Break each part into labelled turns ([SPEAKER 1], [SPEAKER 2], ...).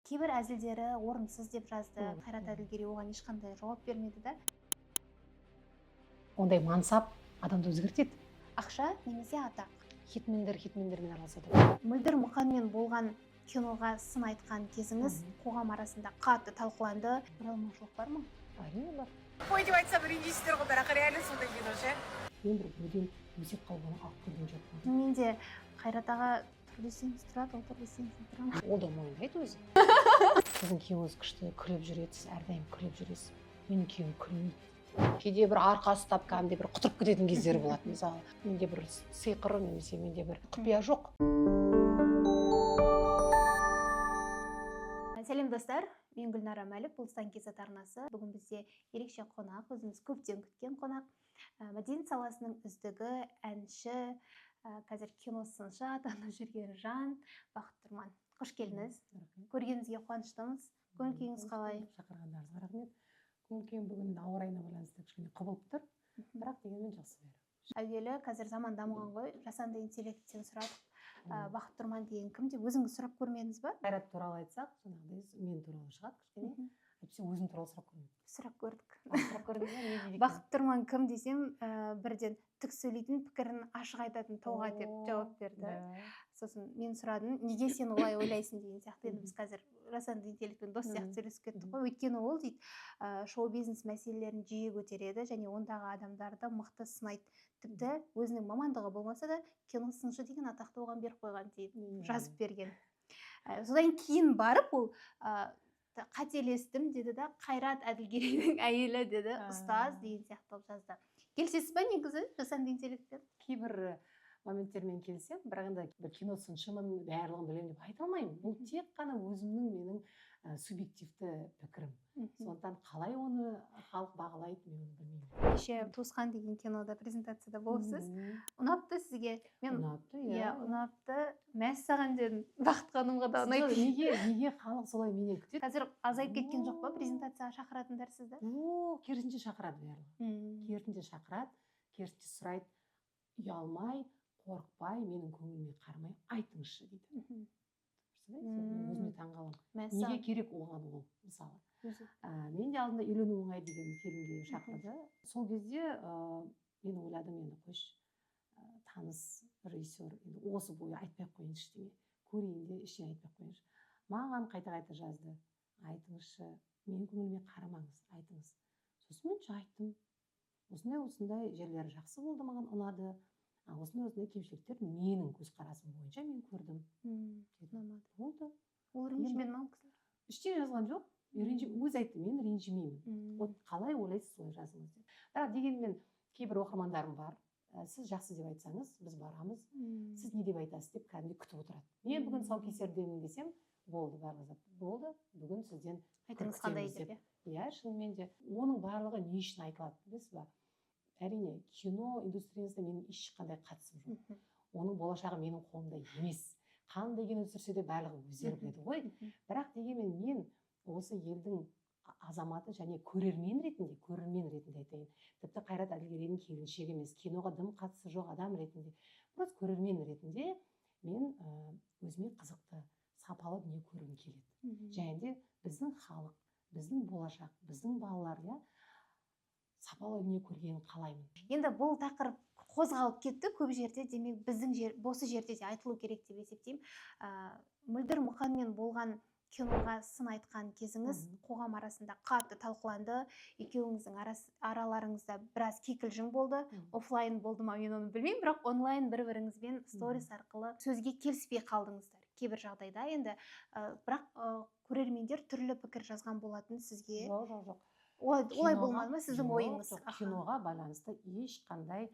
[SPEAKER 1] Кейбір әзілдері орынсыз деп жазды. Қайрат Әділгерей оған ешқандай жауап бермеді да.
[SPEAKER 2] Ондай мансап адамды өзгертеді.
[SPEAKER 1] Ақша немесе атақ.
[SPEAKER 2] Хитмендермен араласады.
[SPEAKER 1] Мөлдір Мұқанмен болған киноға сын айтқан кезіңіз қоғам арасында қатты талқыланды. Бұралмаушылық бар ма?
[SPEAKER 2] Әрине бар.
[SPEAKER 3] Қой деп айтсам ренжисіздер ғой, бірақ реально сондай кино ше.
[SPEAKER 2] Мен бір бөден өсек қалғаны алып көрген жоқпын.
[SPEAKER 1] Мен де Қайрат аға тұр десеңіз тұрады, ол тұр десеңіз тұрамын.
[SPEAKER 2] Ол да мойындайды өзі. Сіздің күйеуіңіз күшті күліп жүреді, сіз әрдайым күліп жүресіз. Менің күйеуім күлмейді. Кейде бір арқа ұстап кәдімгідей бір құтырып кететін кездері болады. Мысалы, менде бір сиқыр немесе менде бір құпия жоқ.
[SPEAKER 1] Сәлем достар, мен Гүлнара Мәлік, бұл Станкизат арнасы. Бүгін бізде ерекше қонақ, өзіміз көптен күткен қонақ. Мәдениет саласының үздігі, әнші, қазір кино сыншы атанып жүрген жан Бақыт Тұрман. Қош келдіңіз. Көргеніңізге қуаныштымыз. Көңіл күйіңіз қалай?
[SPEAKER 2] Шақырғандарыңызға рахмет. Көңіл күйім бүгін ауа райына байланысты кішкене құбылып тұр, бірақ дегенмен жақсы бәрі.
[SPEAKER 1] Әуелі қазір заман дамыған ғой, жасанды интеллекттен сұрадық. Бақыт Тұрман деген кім деп өзіңіз сұрап көрмедіңіз ба?
[SPEAKER 2] Қайрат туралы айтсақ, жаңағыдай мен туралы шығады кішкене. Әйтпесе өзім туралы сұрап көрмедім.
[SPEAKER 1] Сұрап көрдік.
[SPEAKER 2] Сұрап көрдіңіз бе?
[SPEAKER 1] Бақыт Тұрман кім десем, бірден тік сөйлейтін, пікірін ашық айтатын тұлға деп жауап берді. Сосын мен сұрадым, неге сен олай ойлайсың деген сияқты. Енді біз қазір жасанды интеллектпен дос сияқты сөйлесіп кеттік қой. Өйткені ол дейді, шоу-бизнес мәселелерін жиі көтереді және ондағы адамдарды мықты сынайды. Тіпті өзінің мамандығы болмаса да кино сыншы деген атақты оған беріп қойған дейді, жазып берген. Содан кейін барып ол қателестім деді да, Қайрат Әділгерейдің әйелі деді, ұстаз деген сияқты жазды. Келісесіз ба негізі жасанды интеллектпен?
[SPEAKER 2] Кейбір моменттермен келсем, бірақ енді бір кино сыншымын, барлығын білемін деп айта алмаймын. Бұл тек қана өзімнің менің субъективті пікірім. Сондықтан қалай оны халық бағалайды, мен оны білмеймін.
[SPEAKER 1] Кеше Туысқан деген кинода презентацияда болыпсыз. Ұнапты сізге?
[SPEAKER 2] Ұнапты, иә.
[SPEAKER 1] Ұнапты. Мәссаған дедім. Бақыт ханымға да ұнайды.
[SPEAKER 2] Неге халық солай менен күтеді?
[SPEAKER 1] Қазір азайып кеткен жоқ па презентацияға шақыратындар сізді?
[SPEAKER 2] Керісінше шақырады барлығы. Керісінше шақырады, керісінше сұрайды, ұялмай, қорықпай, менің көңіліме қармай айтыңызшы дейді. Өзіме таңғаламын. Неге керек оған ол, мысалы. Мен де алдында Үйлену оңай деген фильмге шақырды. Сол кезде мен ойладым, енді қойш, таныс режиссер, осы бойы айтпай қойыншы ештеңе. Көрейін де ештеңе айтпай қойыншы. Маған қайта-қайта жазды. Айтыңызшы, менің көңіліме қарамаңыз, айтыңыз. Сосын мен айттым. Осындай жерлері жақсы болды, маған ұнады. Осындай кемшіліктер менің көзқарасым бойынша мен көрдім. Болды.
[SPEAKER 1] Ол ренжімен ма кісілер?
[SPEAKER 2] Ештеңе жазған жоқ. Өзі айтты, мен ренжімеймін. Вот қалай ойлайсыз, солай жазыңыз деп. Бірақ дегенмен кейбір оқырмандарым бар. Сіз жақсы деп айтсаңыз, біз барамыз. Сіз не деп айтасыз деп кәдімгідей күтіп отырады. Мен бүгін тұсаукесердемін десем, болды, барлығы болды. Бүгін сізден
[SPEAKER 1] айтыңыз қандай деп.
[SPEAKER 2] Иә, шынымен де оның барлығы не үшін айтылады, білесіз ба? Әрине, кино индустриясында менің ешқандай қатысым жоқ. Оның болашағы менің қолымда емес. Қандай кино түсірсе де барлығы өздері біледі ғой. Бірақ дегенмен мен осы елдің азаматы және көрермен ретінде айтайын. Тіпті Қайрат Әділгерейдің келіншегі емес, киноға дым қатысы жоқ адам ретінде, просто көрермен ретінде мен өзіме қызықты, сапалы дүние көргім келеді. Және де біздің халық, біздің болашақ, біздің балалар, сапалы дүние көргенін қалаймын.
[SPEAKER 1] Енді бұл тақырып қозғалып кетті көп жерде, демек біздің осы жерде де айтылу керек деп есептеймін. Мөлдір Мұқанмен болған киноға сын айтқан кезіңіз қоғам арасында қатты талқыланды. Екеуіңіздің араларыңызда біраз кикілжің болды. Офлайн болды ма, мен оны білмеймін, бірақ онлайн бір-біріңізбен сторис арқылы сөзге келіспей қалдыңыздар. Кейбір жағдайда енді, бірақ көрермендер түрлі пікір жазған болатын сізге.
[SPEAKER 2] Жоқ.
[SPEAKER 1] Олай болмады ма сіздің ойыңыз?
[SPEAKER 2] Киноға байланысты ешқандай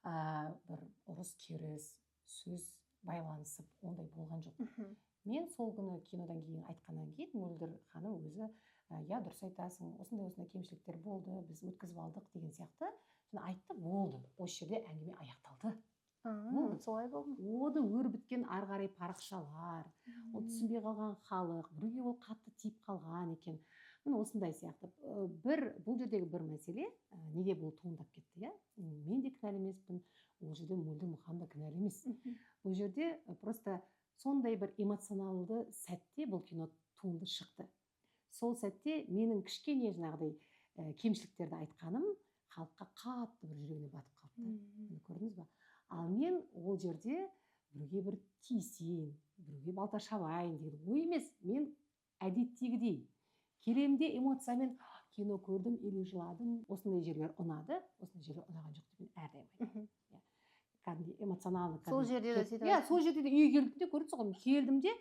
[SPEAKER 2] бір ұрыс керіс, сөз байланысып, ондай болған жоқ. Мен сол күні кинодан кейін айтқаннан кейін Мөлдір ханым өзі, дұрыс айтасың, осындай кемшіліктер болды, біз өткізіп алдық деген сияқты. Айтты, болды. Осы жерде әңгіме аяқталды.
[SPEAKER 1] Солай болды.
[SPEAKER 2] Оды өрбіткен ары қарай парақшалар, ол түсінбей қалған халық, біреуге ол қатты тиіп қалған екен. Осындай сияқты. Бұл жердегі бір мәселе, неге бұл туындап кетті, мен де кінәлі емеспін, ол жерде Мөлдір Мұқан да кінәлі емес. Бұл жерде просто сондай бір эмоционалды сәтте бұл кино туынды шықты. Сол сәтте менің кішкене жаңағыдай кемшіліктерді айтқаным халыққа қатты бір жүрегіне батып қалды. Көрдіңіз ба? Ал мен ол жерде біреуге бір тиісейін, біреуге балта шабайын деген ой емес. Мен әдеттегідей келемде эмоциямен кино көрдім или жыладым. Осындай жерлер ұнады, осындай жерлер ұнаған жоқ деп мен әрдайым айтамын. Кәдімгідей эмоционалды.
[SPEAKER 1] Сол жерде де сөйтіп.
[SPEAKER 2] Иә, сол жерде де үйге келдім де көрдіңіз ғой, келдім де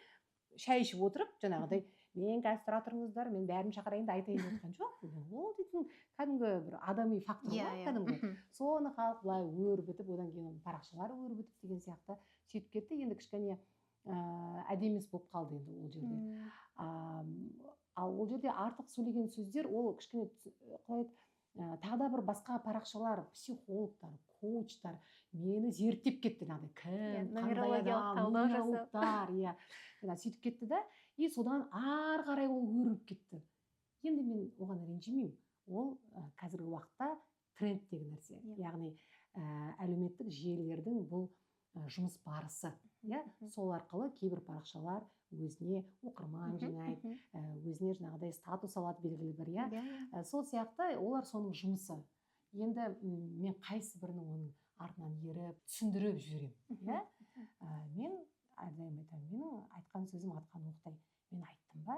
[SPEAKER 2] шай ішіп отырып жаңағыдай мен қазір тұра тұрыңыздар, мен бәрін шақырайын да айтайын деп отқан жоқ. Ол дейтін кәдімгі бір адами фактор ғой, кәдімгі. Соны халық былай өрбітіп, одан кейін парақшалар өрбітіп деген сияқты сөйтіп кетті. Енді кішкене әдемі болып қалды енді ол жерде. Ал ол жерде артық сөйлеген сөздер, ол кішкене тағы да бір басқа парақшалар, психологтар, коучтар мені зерттеп кетті. Кім, қандай адам, нумерологтар, сөйтіп кетті да, и содан ары қарай ол өріп кетті. Енді мен оған ренжімеймін. Ол қазіргі уақытта тренд деген нәрсе. Яғни әлеуметтік желілердің бұл жұмыс барысы. Сол арқылы кейбір парақшалар өзіне оқырман жинайды, өзіне жаңағыдай статус алады белгілі бір. Сол сияқты олар соның жұмысы. Енді мен қайсы бірінің оның артынан еріп, түсіндіріп жіберемін. Мен әрдайым айтамын, менің айтқан сөзім атқан оқтай. Мен айттым ба,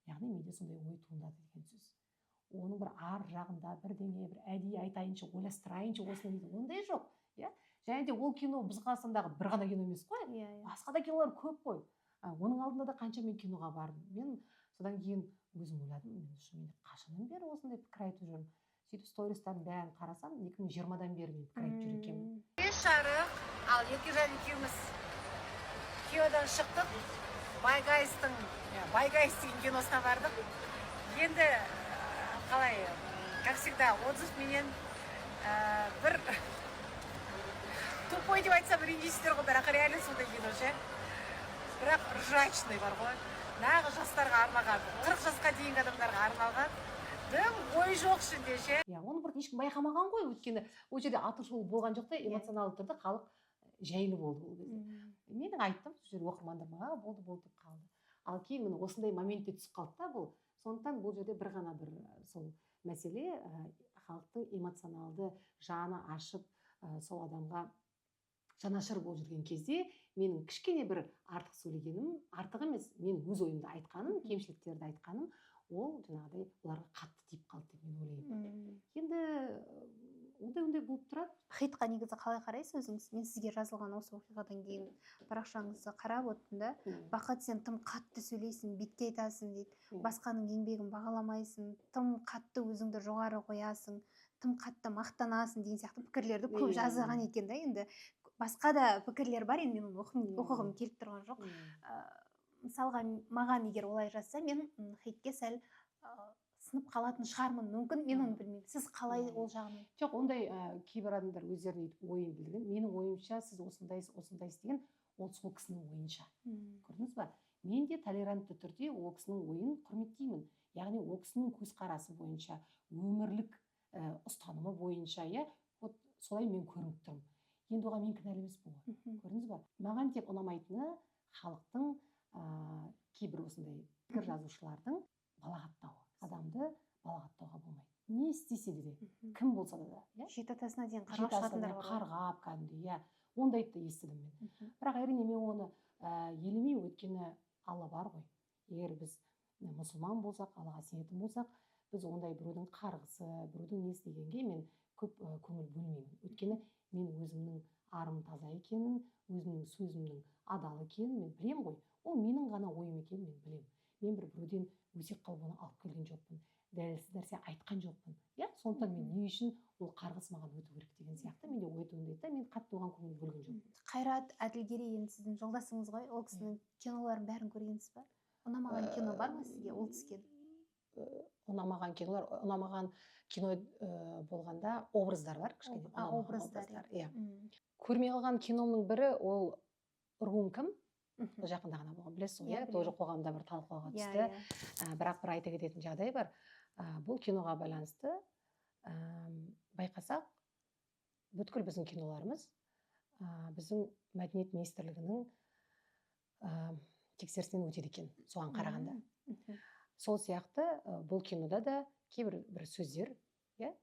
[SPEAKER 2] яғни менде сондай ой туындады деген сөз. Оның бір ар жағында бірдеңе, бір әдейі айтайыншы, ойластырайыншы, осыны дейді, ондай жоқ. Және де ол кино біз Қазақстандағы бір ғана кино емес қой. Басқа да кинолар көп қой. Оның алдында да қанша мен киноға бардым. Мен содан кейін өзім ойладым, мен қашаннан бері осындай пікір айтып жүрмін. Сөйтіп стористардың бәрін қарасам, 2020-дан бері мен пікір айтып жүр екенмін.
[SPEAKER 3] 5 жарым, ал Еркежан екеуміз кинодан шықтық. Байгайс деген киносына бардық. Енді қалай, как всегда, отзыв менен бір тупой деп айтсам ренжисіздер ғой, бірақ реально сондай кино ше. Бірақ ржачный бар ғой. Нағы жастарға арналған, 40 жасқа дейінгі адамдарға арналған. Дым ой жоқ ішінде ше.
[SPEAKER 2] Оны бір ешкім байқамаған ғой, өйткені ол жерде аты шулы болған жоқ та, эмоционалды түрде халық жайлы болды ол кезде. Менің айттым, сол жерде оқырмандарыма болды деп қалды. Ал кейін осындай моментте түсіп қалды да бұл. Сондықтан бұл жерде бір ғана бір сол мәселе халықтың эмоционалды жаны ашып, сол адамға жанашыр болып жүрген кезде менің кішкене бір артық сөйлегенім, артық емес, мен өз ойымды айтқаным, кемшіліктерді айтқаным, ол жаңағыдай оларға қатты тиіп қалды деп мен ойлаймын. Енді ондай болып тұрады.
[SPEAKER 1] Хитқа негізі қалай қарайсыз өзіңіз? Мен сізге жазылған осы оқиғадан кейін парақшаңызды қарап отырдым да, Бақыт, сен тым қатты сөйлейсің, бетке айтасың дейді. Басқаның еңбегін бағаламайсың, тым қатты өзіңді жоғары қоясың, тым қатты мақтанасың деген сияқты пікірлерді көп жазған екен да. Енді басқа да пікірлер бар, енді мен оқығым келіп тұрған жоқ. Мысалға, маған егер олай жазса, мен хейтке сәл сынып қалатын шығармын, мүмкін, мен оны білмеймін. Сіз қалай ол жағын?
[SPEAKER 2] Жоқ, ондай кейбір адамдар өздерінің ойын білдірген. Менің ойымша сіз осындайсыз деген, ол сол кісінің ойынша. Көрдіңіз ба? Мен де толерантты түрде ол кісінің ойын құрметтеймін. Яғни ол кісінің көзқарасы бойынша, өмірлік ұстанымы бойынша, солай мен көрініп тұрмын. Енді оған мен кінәлі емеспін ғой. Көрдіңіз ба? Маған тек ұнамайтыны халықтың кейбір осындай пікір жазушылардың балағаттауы. Адамды балағаттауға болмайды. Не істесе де, кім болса да.
[SPEAKER 1] Жеті атасына дейін қарғап шығатындар бар.
[SPEAKER 2] Қарғап, кәдімгідей, ондайды да естідім мен. Бірақ әрине мен оны елемеймін, өйткені Алла бар ғой. Егер біз мұсылман болсақ, Аллаға сенетін болсақ, біз ондай біреудің қарғысы, біреудің не істегенге мен көп көңіл бөлмеймін. Өйткені мен өзімнің арым таза екенін, өзімнің сөзімнің адал екенін мен білем ғой. Ол менің ғана ойым екенін мен білем. Мен бір біреуден өсек қалып оны алып келген жоқпын. Дәлелсіз нәрсе айтқан жоқпын. Сондықтан мен не үшін ол қарғыс маған өту керек деген сияқты менде ой туындайды да, мен қатты оған көңіл бөлген жоқпын.
[SPEAKER 1] Қайрат Әділгерей енді сіздің жолдасыңыз ғой, ол кісінің киноларын бәрін көргенсіз ба? Ұнамаған кино бар ма сізге ол түскен?
[SPEAKER 2] Ұнамаған кинолар, ұнамаған кино болғанда образдар бар, кішкене.
[SPEAKER 1] Образдар.
[SPEAKER 2] Көрмей қалған киномның бірі ол «Руым кім?» Жақында ғана болған, білесіз ғой, тоже қоғамда бір талқылауға түсті. Бірақ бір айта кететін жағдай бар. Бұл киноға байланысты байқасақ, бүткіл біздің киноларымыз біздің мәдениет министрлігінің тексерісінен өтеді екен, соған қарағанда. Сол сияқты бұл кинода да кейбір бір сөздер, иә,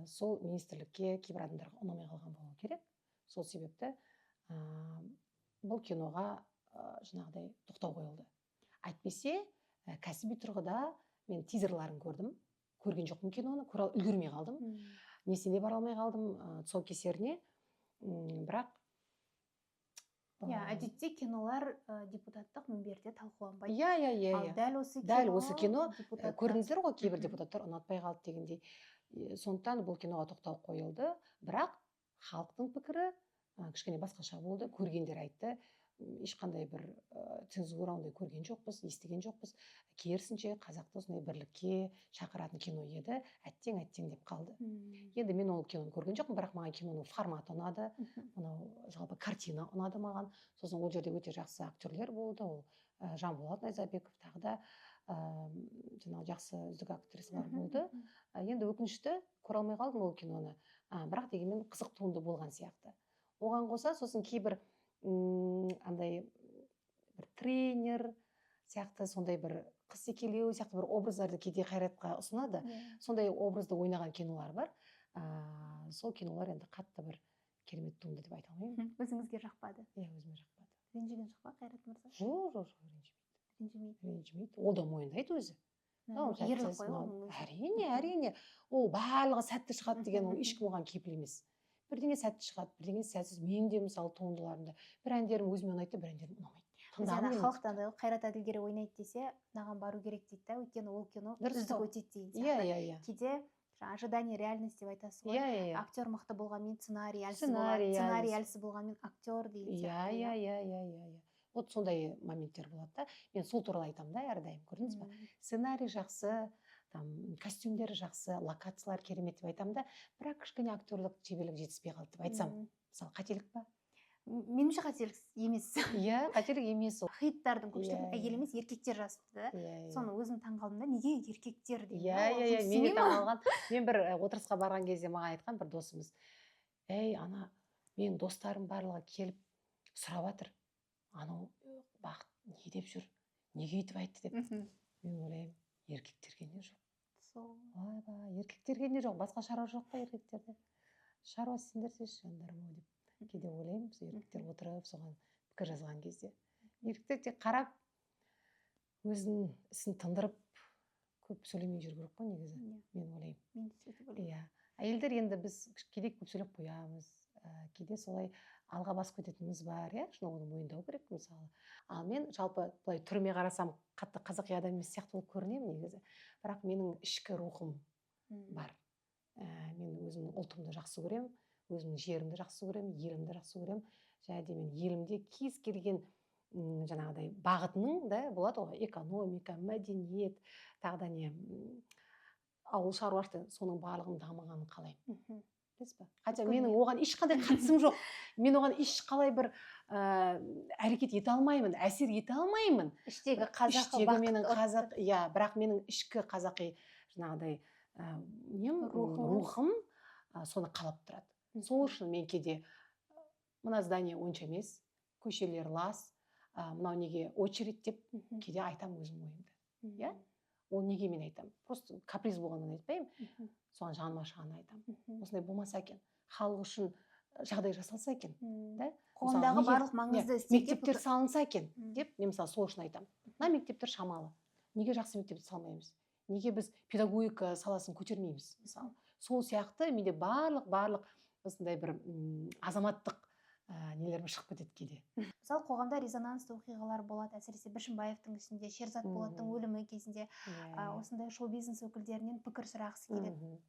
[SPEAKER 2] сол министрлікке кейбір адамдарға ұнамай қалған болу керек. Сол себепті бұл киноға жаңағыдай тоқтау қойылды. Әйтпесе кәсіби тұрғыда мен тизерларын көрген жоқпын киноны, үлгермей қалдым. Несіне бара алмай қалдым тұсаукесеріне, бірақ
[SPEAKER 1] әдетте кинолар депутаттық мінберде талқыланбайды.
[SPEAKER 2] Иә.
[SPEAKER 1] Ал дәл осы
[SPEAKER 2] кино көрдіңіздер ғой, кейбір депутаттар ұнатпай қалды дегендей. Сондықтан бұл киноға тоқтау қойылды, бірақ халықтың пікірі кішкене басқаша болды. Көргендер айтты, ешқандай бір цензура ондай көрген жоқпыз, естіген жоқпыз. Керісінше қазақты осындай бірлікке шақыратын кино еді, әттең деп қалды. Енді мен ол киноны көрген жоқпын, бірақ маған киноның форматы ұнады, мынау жалпы картина ұнады маған. Сосын ол жерде өте жақсы актерлер болды, ол Жанболат Найзабеков, тағы да жақсы үздік актрисалар болды. Енді өкінішті көре алмай қалдым ол киноны, бірақ дегенмен қызық туынды болған сияқты. Оған қоса сосын кейбір андай бір тренер сияқты, сондай бір қыз секелеу сияқты бір образдарды кейде Қайратқа ұсынады. Сондай образды ойнаған кинолар бар. Сол кинолар енді қатты бір керемет туынды деп айта алмаймын.
[SPEAKER 1] Өзіңізге жақпады?
[SPEAKER 2] Иә, өзіме жақпады.
[SPEAKER 1] Ренжіген жоқ па Қайрат мырза?
[SPEAKER 2] Жоқ, ренжімейді. Ол да мойындайды өзі.
[SPEAKER 1] Ерлік қой ол.
[SPEAKER 2] Әрине. Ол барлығы сәтті шығады деген ол ешкім оған кепіл емес. Бірдеңе сәтті шығады, бірдеңе сәтсіз. Мен де мысалы туындыларымда бір әндерім өзіме ұнайды, бір әндерім ұнамайды.
[SPEAKER 1] Халықтан Қайрат Әділгерей ойнайды десе, маған бару керек дейді да, өйткені ол кино үздік өтеді деген сияқты.
[SPEAKER 2] Иә.
[SPEAKER 1] Кейде ожидание реальность деп айтасыз ғой. Актер мықты болғанмен сценарий әлсіз болғанмен актер деген сияқты.
[SPEAKER 2] Иә. Вот сондай моменттер болады да. Мен сол туралы айтамын да әрдайым, көрдіңіз ба? Сценарий жақсы, костюмдері жақсы, локациялар керемет деп айтамын да, бірақ кішкене актерлік шеберлік жетіспей қалды деп айтсам, мысалы қателік па?
[SPEAKER 1] Меніңше қателік емес.
[SPEAKER 2] Иә, қателік емес ол.
[SPEAKER 1] Хиттардың көпшілігі әйел емес, еркектер жазыпты да. Соны өзім таңғалдым да, неге еркектер деген.
[SPEAKER 2] Иә, мен де таңғалған. Мен бір отырысқа барған кезде маған айтқан бір досымыз, ана менің достарым барлығы келіп сұрап жатыр, анау бақыт не деп жүр, неге өйтіп айтты деп. Мен ойлаймын, еркектерге не жоқ? Еркектерге не жоқ? Басқа шаруа жоқ па еркектерде? Шаруа сендерсіз жандарым-ау деп кейде ойлаймын, біз еркектер отырып соған пікір жазған кезде. Еркектер тек қарап, өзінің ісін тындырып, көп сөйлемей жүру керек қой негізі, мен ойлаймын. Иә. Әйелдер енді біз кейде көп сөйлеп қоямыз, кейде солай алға басып кететініміз бар, иә, шын оны мойындау керек мысалы. Ал мен жалпы былай түріме қарасам қатты қазақи адам емес сияқты болып көрінемін негізі. Бірақ менің ішкі рухым бар. Мен өзімнің ұлтымды жақсы көремін, өзімнің жерімді жақсы көремін, елімді жақсы көремін. Және де мен елімде кез келген жаңағыдай бағытының да болады ғой, экономика, мәдениет, тағы да не ауыл шаруашылығы, соның барлығын дамығанын қалаймын. Хотя менің оған ешқандай қатысым жоқ. Мен оған ешқалай бір әрекет ете алмаймын, әсер ете алмаймын.
[SPEAKER 1] Іштегі қазақы бақыт.
[SPEAKER 2] Иә, бірақ менің ішкі қазақи жаңағыдай рухым соны қалап тұрады. Сол үшін мен кейде мына здание онша емес, көшелер лас, мынау неге очередь деп кейде айтам өзім ойымды. Иә? Ол неге мен айтам? Просто каприз болғаннан айтпаймын. Соған жаныма шығанын айтам. Осындай болмаса екен, халық үшін жағдай жасалса екен, да?
[SPEAKER 1] Қоғамдағы барлық маңызды
[SPEAKER 2] мектептер салынса екен деп, мен мысалы сол үшін айтам. Мына мектептер шамалы. Неге жақсы мектепті салмаймыз? Неге біз педагогика саласын көтермейміз? Мысалы, сол сияқты менде барлық осындай бір азаматтық нелерім шығып кетеді кейде.
[SPEAKER 1] Мысалы, қоғамда резонансты оқиғалар болады, әсіресе Бішімбаевтың ішінде, Шерзат Болаттың өлімі кезінде осындай шоу-бизнес өкілдерінен пікір сұрағысы келеді.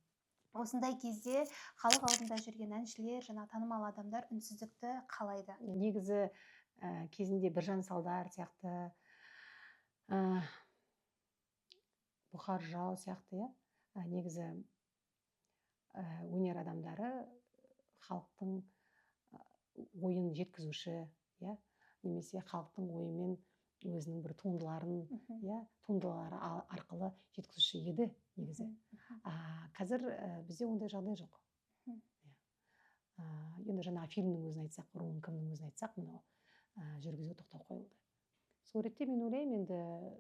[SPEAKER 1] Осындай кезде халық алдында жүрген әншілер, жаңа танымал адамдар үнсіздікті қалайды.
[SPEAKER 2] Негізі кезінде Біржан Салдар сияқты, Бұхар Жырау сияқты, негізі өнер адамдары халықтың ойын жеткізуші, немесе халықтың ойымен өзінің бір туындылары арқылы жеткізуші еді негізі. Қазір бізде ондай жағдай жоқ. Енді жаңа фильмнің өзін айтсақ, руын кімнің өзін айтсақ, мынау жүргізу тоқтау қойылды. сол ретте мен ойлаймын енді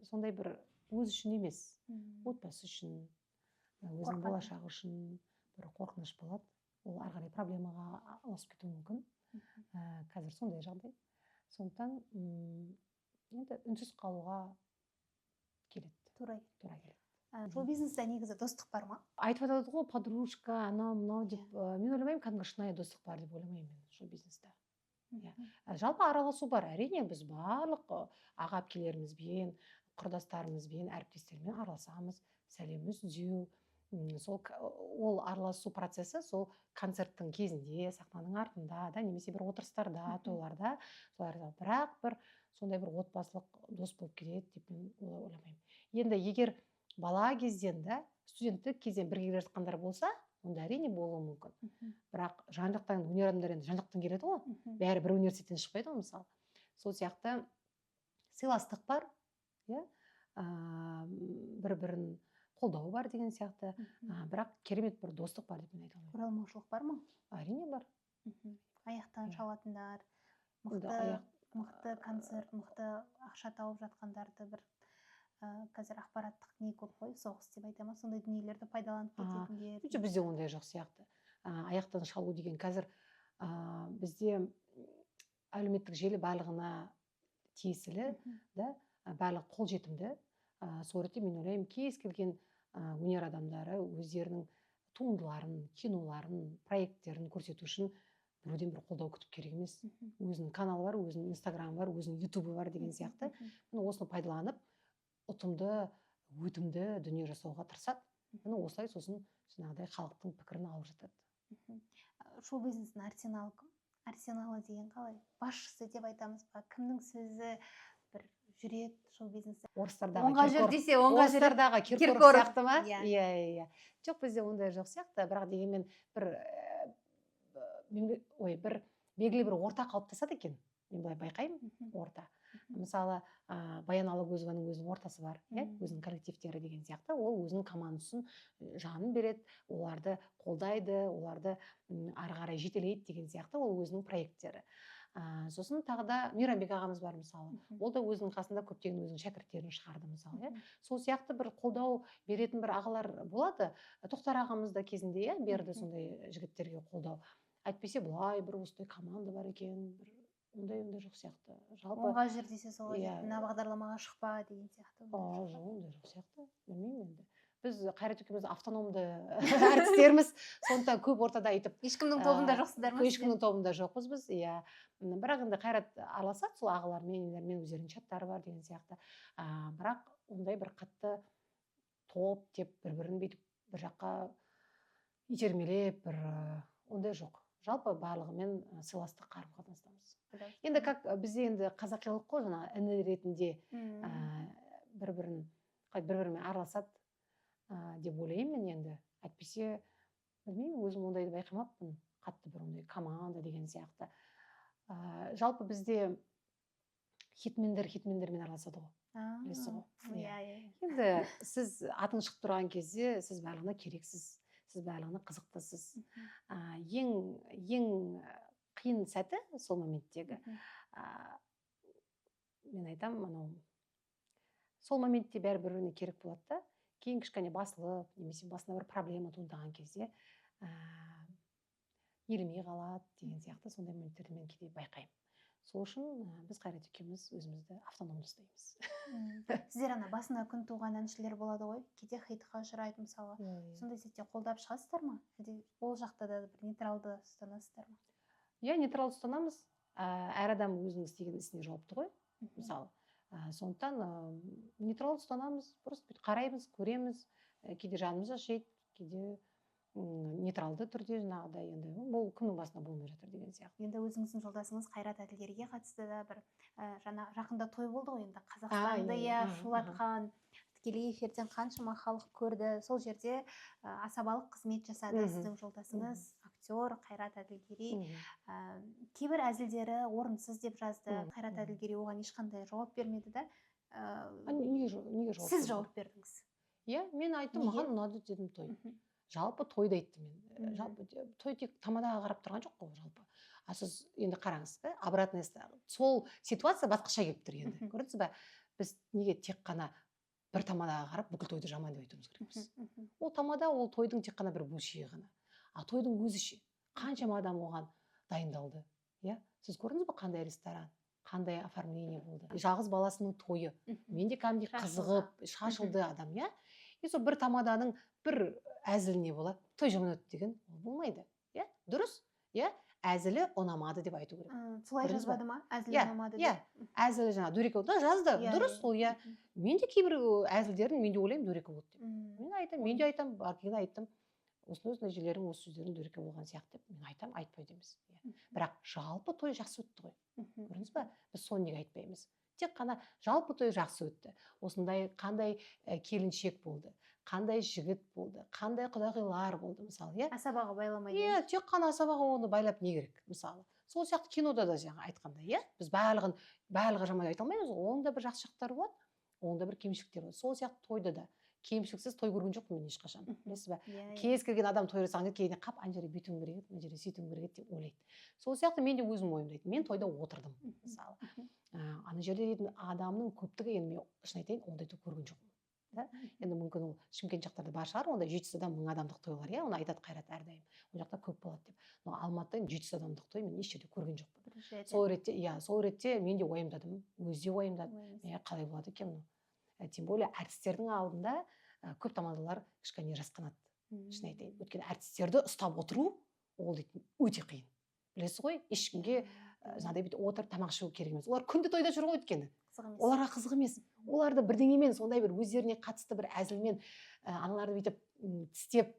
[SPEAKER 2] сондай бір өз үшін емес, отбасы үшін, өзінің
[SPEAKER 1] Қорқады.
[SPEAKER 2] болашағы үшін бір қорқыныш болады. Ол ары қарай проблемаға ауысып кетуі мүмкін. Қазір сондай жағдай. Сондықтан енді үнсіз қалуға келеді.
[SPEAKER 1] тура
[SPEAKER 2] келеді.
[SPEAKER 1] шоу бизнесте негізі достық бар ма?
[SPEAKER 2] Айтып жатады ғой, подружка, анау мынау деп. Мен ойламаймын, кәдімгі шынайы достық бар деп ойламаймын мен шоу бизнесте. Жалпы араласу бар. Әрине біз барлық аға әпкелерімізбен, құрдастарымызбен, әріптестермен араласамыз, сәлеміміз түзеу. Ол араласу процесі сол концерттің кезінде, сахнаның артында да, немесе бір отырыстарда, тойларда, соларда. Бірақ бір сондай бір отбасылық дос болып келеді деп мен ойламаймын. Енді егер бала кезден да, студенттік кезден бірге келе жатқандар болса, онда әрине болуы мүмкін. Бірақ жан жақтан өнер адамдары енді жан жақтан келеді ғой. Бәрі бір университеттен шықпайды ғой, мысалы. Сол сияқты сыйластық бар, бір-бірін қолдау бар деген сияқты. Бірақ керемет бір достық бар деп мен айта алмаймын.
[SPEAKER 1] Оралмаушылық бар ма?
[SPEAKER 2] Әрине бар.
[SPEAKER 1] Аяқтан шалатындар, мықты концерт, мықты ақша тауып жатқандарды бір қазір ақпараттық не көп қой, соғыс деп айтама, сондай дүниелерді пайдаланып кететіндер.
[SPEAKER 2] Бізде ондай жоқ сияқты. Аяқтан шалу деген қазір бізде әлеуметтік желі барлығына тиесілі, барлығы қолжетімді. Сол ретте мен ойлаймын, кез келген өнер адамдары өздерінің туындыларын, киноларын, проекттерін көрсету үшін біреуден бір қолдау күтіп керек емес. Өзінің каналы бар, өзінің инстаграмы бар, өзінің ютубы бар деген сияқты. Осыны пайдаланып, ұтымды, өтімді дүние жасауға тырысады. Осылай сосын жаңағыдай халықтың пікірін алып жатады.
[SPEAKER 1] Шоу бизнестің арсеналы кім? Арсеналы деген қалай? Басшысы деп айтамыз ба? Кімнің сөзі бір жүреді шоу бизнесте?
[SPEAKER 2] Орыстардағы
[SPEAKER 1] Киркоров
[SPEAKER 2] сияқты ма? Иә. Жоқ, бізде ондай жоқ сияқты, бірақ дегенмен бір белгілі бір орта қалыптасады екен. Мен былай байқаймын, орта. Мысалы, Баян Алагөзованың өзінің ортасы бар, өзінің коллективтері деген сияқты. Ол өзінің командасын жанын береді, оларды қолдайды, оларды ары қарай жетелейді деген сияқты. Ол өзінің проекттері. Сосын тағы да Мейрамбек ағамыз бар, мысалы. Ол да өзінің қасында көптеген өзінің шәкірттерін шығарды, мысалы. Сол сияқты бір қолдау беретін бір ағалар болады. Тоқтар ағамыз да кезінде берді сондай жігіттерге қолдау. Әйтпесе бұлай бір осындай команда бар екен, ондай жоқ сияқты.
[SPEAKER 1] Оңға жүр десе солға жетті, мына бағдарламаға шықпа деген сияқты.
[SPEAKER 2] Ондай жоқ сияқты. Білмеймін енді. Біз Қайрат екеуміз автономды әртістерміз, сондықтан көп ортада айтып.
[SPEAKER 1] Ешкімнің тобында жоқсыздар ма?
[SPEAKER 2] Ешкімнің тобында жоқпыз біз, иә. Бірақ енді Қайрат араласады сол ағалармен, өздерінің чаттары бар деген сияқты. Бірақ ондай бір қатты топ деп бір-бірін бүйтіп бір жаққа итермелеп, ондай жоқ. Жалпы барлығымен сыйластық қарым-қатынастамыз. Енді бізде енді қазақилық қой, жаңа іні ретінде бір-бірімен араласады деп ойлаймын енді. Әйтпесе, білмеймін, өзім ондайды байқамаппын, қатты бір ондай команда деген сияқты. Жалпы бізде хитмендермен араласады ғой. Білесіз ғой. Енді сіз атын шығып тұрған кезде сіз барлығына керексіз. Сіз барлығына қызықтысыз. Ең қиын сәті сол моменттегі. Мен айтамын, сол моментте бәрі-біріне керек болады да. Кейін кішкене басылып, немесе басына бір проблема туындаған кезде елемей қалады деген сияқты сондай моменттерді мен кейде байқаймын. Сол үшін біз Қайрат екеуміз өзімізді автономды ұстаймыз.
[SPEAKER 1] Сіздер басына күн туған әншілер болады ғой, кейде хейтқа ұшырайды мысалы. Сондай сәтте қолдап шығасыздар ма? Ол жақта да бір нейтралды ұстанасыздар ма?
[SPEAKER 2] Иә, нейтралды ұстанамыз. Әр адам өзінің істеген ісіне жауапты ғой, мысалы. Сондықтан нейтралды ұстанамыз, просто қараймыз, көреміз, кейде жанымыз ашиды, кейде нейтралды түрде жаңағыдай, енді бұл күннің басында болмай жатыр деген сияқты.
[SPEAKER 1] Енді өзіңіздің жолдасыңыз Қайрат Әділгерейге қатысты да бір жақында той болды ғой, енді Қазақстанды шулатқан, тікелей эфирден қаншама халық көрді. Сол жерде асабалық қызмет жасады сіздің жолдасыңыз, актер Қайрат Әділгерей. Кейбір әзілдері орынсыз деп жазды. Қайрат Әділгерей оған ешқандай жауап бермеді да.
[SPEAKER 2] Неге жауап?
[SPEAKER 1] Сіз жауап бердіңіз.
[SPEAKER 2] Иә, мен айттым, маған ұнады дедім той. Жалпы тойды айттым мен. Жалпы той тек тамадаға қарап тұрған жоқ қой, жалпы. А сіз енді қараңыз, обратный сол ситуация басқаша келіп тұр енді. Көрдіңіз ба? Біз неге тек қана бір тамадаға қарап бүкіл тойды жаман деп айтуымыз керекпіз? Ол тамада, ол тойдың тек қана бір бөлшегі ғана. А тойдың өзі ше, қаншама адам оған дайындалды. Иә? Сіз көрдіңіз бе қандай ресторан, қандай оформление болды. Жалғыз баласының тойы. Мен де кәдімгідей қызығып, шашылды адам, иә? И сол бір тамаданың бір әзіліне болады. Той жаман өтті деген болмайды. Иә? Дұрыс? Иә? Әзілі ұнамады деп айту керек.
[SPEAKER 1] Солай жазбады ма? Әзілі ұнамады деп.
[SPEAKER 2] Иә, әзілі жаңа дөрекі болды, жазды. Дұрыс ол, иә. Мен де кейбір әзілдерін мен де ойлаймын дөрекі болды деп. Мен де айтамын, бар кейін айттым. Осындай жерлерің, осы сөздерің дөрекі болған сияқты деп мен айтамын, айтпайды емес. Бірақ жалпы той жақсы өтті ғой. Көрдіңіз ба? Біз соны неге айтпаймыз? Тек қана жалпы той жақсы өтті. Осындай қандай келіншек болды, қандай жігіт болды, қандай құдағилар болды мысалы, иә?
[SPEAKER 1] Асабаға байламайды.
[SPEAKER 2] Иә, тек қана асабаға оны байлап не керек мысалы. Сол сияқты кинода да жаңа айтқандай, иә? Біз барлығы жаман айта алмаймыз, оның да бір жақсы жақтары болады, оның да бір кемшіліктері болады. Сол сияқты тойда да кемшіліксіз той көрген жоқпын мен ешқашан. Білесіз ба? Кез келген адам той жасаған кезде қап ана жерде бүйтуім керек еді, мына жерде сөйтуім керек еді деп ойлайды. Сол сияқты мен де өзім ойымдаймын. Мен тойда отырдым мысалы. Ана жерде дейтін адамның көптігі, енді мен шын айтайын, ондай той көрген жоқпын. Да? Енді мүмкін ол Шымкент жақтарда бар шығар, онда 700 адам, 1000 адамдық тойлар, иә, оны айтады Қайрат әрдайым. Ол жақта көп болады деп. Но Алматыда 700 адамдық той мен еш жерде көрген жоқпын. Сол ретте мен де уайымдадым, өзі де уайымдады. Қалай болады екен бұл? Тем более әртістердің алдында көп тамадалар кішкене жасқанады. Шын айтайын. Өйткені әртістерді ұстап отыру, ол дейтін өте қиын. Білесіз ғой, ешкімге жаңағыдай бүйтіп отырып тамақ ішу керек емес. Олар күнде тойда жүр ғой өйткені. Оларға қызық емес. Оларды бірдеңемен, сондай бір өздеріне қатысты бір әзілмен аналарды бүйтіп тістеп,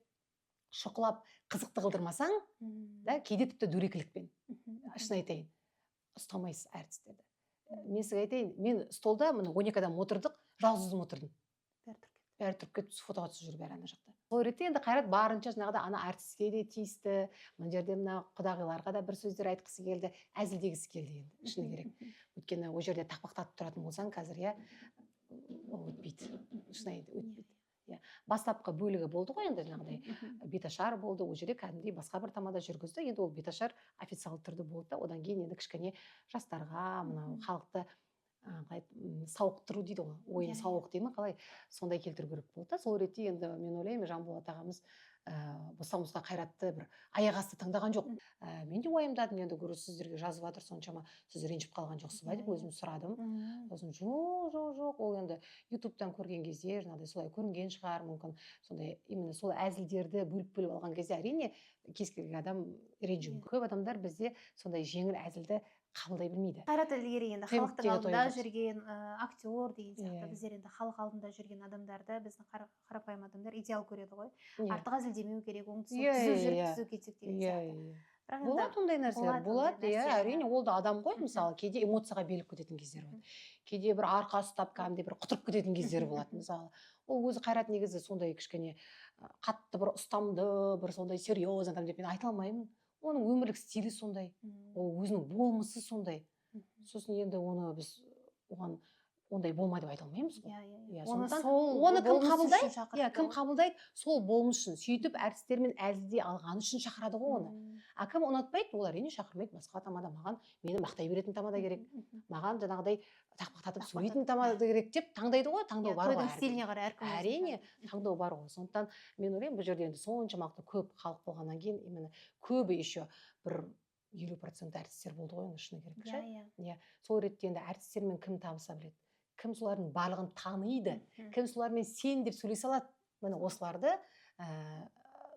[SPEAKER 2] шұқылап, қызықты қылдырмасаң, да, кейде тіпті дөрекілікпен. Шын айтайын, ұстамайсыз әртістерді. Мен сізге айтайын, мен столда міне 12 адам отырдық, жалғыз өзім отырдым. Бәрі тұрып кетіп фотоға түсіп жүр бәрі ана жақта. Сол ретте енді Қайрат барынша жаңағыда ана әртіске де тиісті, мына жерде мына құдағиларға да бір сөздер айтқысы келді, әзілдегісі келді енді, шыны керек. Өйткені ол жерде тақпақтатып тұратын болсаң қазір, иә, өтпейді. Шын өтпейді. Бастапқы бөлігі болды ғой енді жаңағыдай беташар болды, ол жерде кәдімгідей басқа бір тамада жүргізді. Енді ол беташар официалды түрде болды да, одан кейін енді кішкене жастарға, мынау халықты сауықтыру дейді ғой, ойын сауық дейді ме, қалай, сондай келтіру керек болды. Сол ретте енді мен ойлаймын, Жанболат ағамыз бостан-босқа Қайратты бір аяқ асты тыңдаған жоқ. Мен де уайымдадым, енді көресіз, сіздерге жазып жатыр, соншама сіз ренжіп қалған жоқсыз ба деп өзім сұрадым. Сосын жоқ, ол енді ютубтан көрген кезде жаңағыдай солай көрінген шығар, мүмкін сондай именно сол әзілдерді бөліп алған кезде әрине кез келген адам ренжуі мүмкін. Көп адамдар бізде сондай жеңіл әзілді қабылдай білмейді.
[SPEAKER 1] Қайрат Әділгерей енді халықтың алдында жүрген актер деген сияқты, біздер енді халық алдында жүрген адамдарды, біздің қарапайым адамдар идеал көреді ғой. Артық әзілдемеу керек, түзу кетсек деген сияқты.
[SPEAKER 2] Болады ондай нәрселер, болады, иә, әрине, ол да адам ғой, мысалы, кейде эмоцияға беріліп кететін кездер болады. Кейде бір арқа ұстап, кәдімгідей бір құтырып кететін кездер болады, мысалы. Ол өзі Қайрат негізі сондай кішкене қатты бір ұстамды, бір сондай серьез адам деп мен айта алмаймын. Оның өмірлік стилі сондай, ол өзінің болмысы сондай. Сосын енді оны біз оған ондай болмайды деп айта алмаймыз ғой. Оны кім қабылдайды? Кім қабылдайды? Сол болмыс үшін, сөйтіп әртістермен әзілдей алғаны үшін шақырады ғой оны. А кім ұнатпайды, ол әрине шақырмайды. Басқа тамада, маған мені мақтай беретін тамада керек, маған жаңағыдай тақпақтатып сөйлейтін тамада керек деп таңдайды ғой, таңдау бар ғой.
[SPEAKER 1] Тойдың стиліне қарай әркім.
[SPEAKER 2] Әрине, таңдау бар ғой. Сондықтан мен ойлаймын, бұл жерде енді соншалықты көп халық болғаннан кейін, именно көбі еще бір 50% әртістер болды ғой, шыны керек ше. Сол ретте енді әртістермен кім табыса біледі, кім солардың барлығын таниды, кім солармен сен деп сөйлесе алады, міне осыларды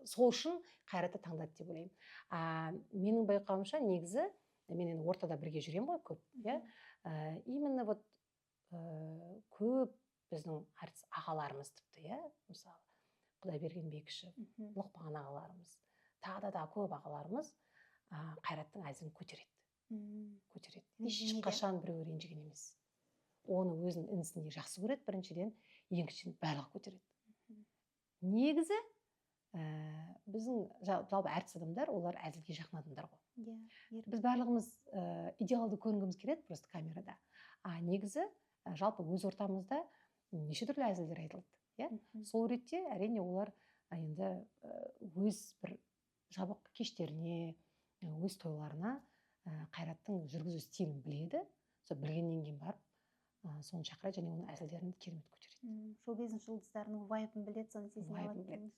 [SPEAKER 2] сол үшін Қайратты таңдады деп ойлаймын. Менің байқауымша негізі, мен енді ортада бірге жүрем ғой көп, именно вот көп біздің әртіс ағаларымыз тіпті, мысалы Құдайберген Бекішев, Лұқпан ағаларымыз, тағы да көп ағаларымыз Қайраттың әзілін көтереді. Ешқашан біреу ренжіген емес. Оны өзінің інісіне жақсы көреді, біріншіден, екіншіден барлығы көтереді. Негізі біздің жалпы әртіс адамдар, олар әзілге жақын адамдар ғой. Біз барлығымыз идеалды көрінгіміз келеді просто камерада. Негізі жалпы өз ортамызда неше түрлі әзілдер айтылады. Сол ретте әрине олар енді өз бір жабық кештеріне, өз тойларына Қайраттың жүргізу стилін біледі, сол білгеннен кейін барып соны шақырады және оның әзілдерін керемет көтереді.
[SPEAKER 1] Шоу-бизнес жұлдыздарының вайбын біледі, соны сезіне алады дегеніңіз.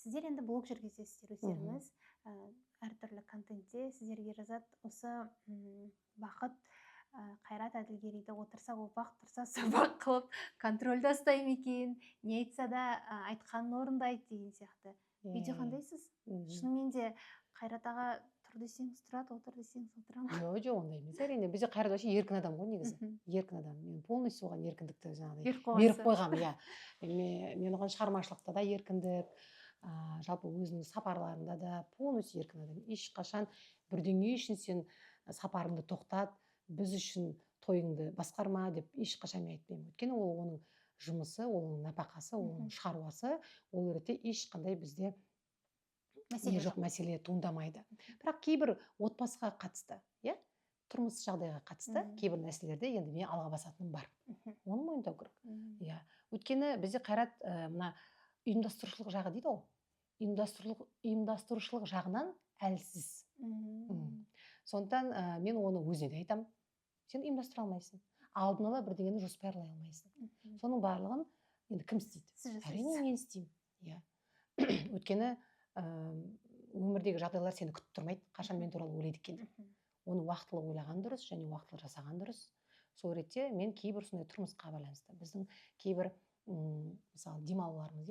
[SPEAKER 1] Сіздер енді блог жүргізесіздер өздеріңіз, әртүрлі контентте сіздерге жазады, осы бақыт Қайрат Әділгерейді отырса опақ, тұрса сабақ қылып контрольда ұстай ма екен, не айтса да айтқанын орындайды деген сияқты. Үйде қандайсыз? Шынымен де Қайрат аға тұр десеңіз тұрады, отыр десеңіз отыра ма?
[SPEAKER 2] Жоқ, ондай емес. Әрине бізде Қайрат вообще еркін адам ғой негізі. Еркін адам. Мен полностью оған еркіндікті жаңағыдай беріп қойғанмын, иә. Мен оған шығармашылықта да еркіндік, жалпы өзінің сапарларында да полностью еркін адам. Ешқашан бірдеңе үшін сен сапарыңды тоқтат, біз үшін тойыңды басқарма деп ешқашан мен айтпаймын. Өйткені ол оның жұмысы, оның нәпақасы, оның шаруасы, ол ретте ешқандай бізде мәселе туындамайды. Бірақ кейбір отбасыға қатысты, тұрмыс жағдайға қатысты кейбір нәрселерде енді мен алға басатыным бар. Оны мойындау керек. Өйткені бізде Қайрат мына ұйымдастырушылық жағы дейді ғой. Ұйымдастырушылық жағынан әлсіз. Сондықтан мен оны өзіне де айтамын. Сен ұйымдастыра алмайсың. Алдын ала бірдеңені жоспарлай алмайсың. Соның барлығын енді кім істейді? Әрине мен істеймін. Өйткені өмірдегі жағдайлар сені күтіп тұрмайды. Қашан мен туралы ойлайды екен деп. Оны уақытылы ойлаған дұрыс және уақытылы жасаған дұрыс. Сол ретте мен кейбір сондай тұрмысқа байланысты. Біздің кейбір мысалы демалуларымыз,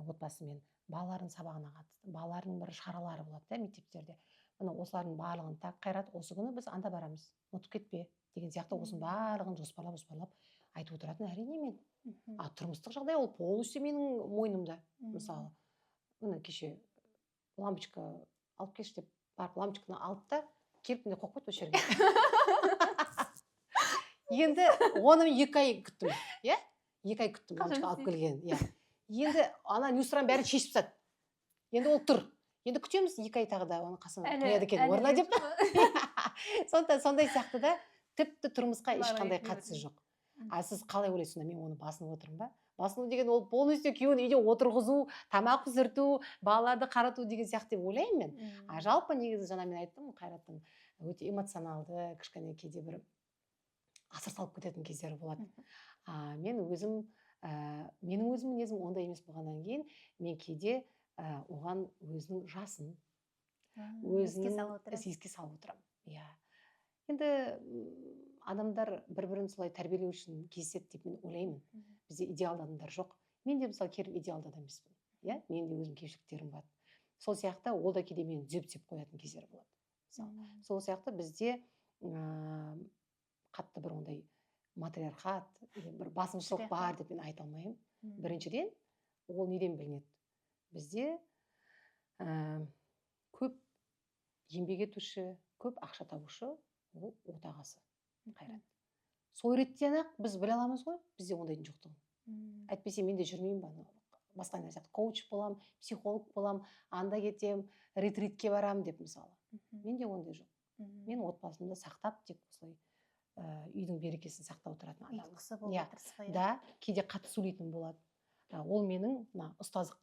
[SPEAKER 2] отбасымен балалардың сабағына қатысты, балалардың бір шаралары болады мектептерде. Мына осылардың барлығын так Қайрат, осы күні біз анда барамыз, ұмытып кетпе деген сияқты осының барлығын жоспарлап айтып отыратын әрине мен. Тұрмыстық жағдай ол полностью менің мойнымда. Мысалы, мына кеше лампочка алып келші деп барып лампочканы алды да келіп міне қойып қойды осы жерге. Енді оны 2 ай күттім. 2 ай күттім лампочка алып келген. Енді ана нюстран бәрін шешіп тастады. Енді ол тұр. Енді күтеміз 2 ай тағы да оны қасына қояды екен орнына деп. Сондай сияқты да тіпті тұрмысқа ешқандай қатысы жоқ. Сіз қалай ойлайсыз, сонда мен оны басынып отырмын ба? Басыну деген ол полностью күйеуін үйде отырғызу, тамақ пісірту, балаларды қарату деген сияқты деп ойлаймын мен. Жалпы негізі жаңа мен айттым, Қайраттың өте эмоционалды, кішкене кейде бір асыр салып кететін кездері болады. Менің өзім мінезім ондай емес болғаннан кейін, мен кейде оған өзінің жасын, еске салып отырамын. Енді адамдар бір-бірін солай тәрбиелеу үшін кездеседі деп мен ойлаймын. Бізде идеалды адамдар жоқ. Мен де мысалы керім идеалды адам емеспін. Мен де өзім кемшіліктерім бар. Сол сияқты ол да кейде мені түзеп қоятын кездер болады. Сол сияқты бізде қатты бір ондай матриархат, бір басымшылық бар деп мен айта алмаймын. Біріншіден, ол неден білінеді? Бізде көп еңбек етуші, көп ақша табушы ол отағасы Қайрат. Сол реттен-ақ біз біле аламыз ғой, бізде ондайдың жоқтығын. Әйтпесе мен де жүрмеймін ба, басқа нәрсе, коуч болам, психолог болам, анда кетем, ретритке барам деп мысалы. Менде ондай жоқ. Мен отбасымды сақтап, тек осылай үйдің берекесін сақтап отыратын адаммын.
[SPEAKER 1] Ұйытқысы болып отырсыз.
[SPEAKER 2] Да, кейде қатты сөйлейтін болады. Ол менің ұстаздық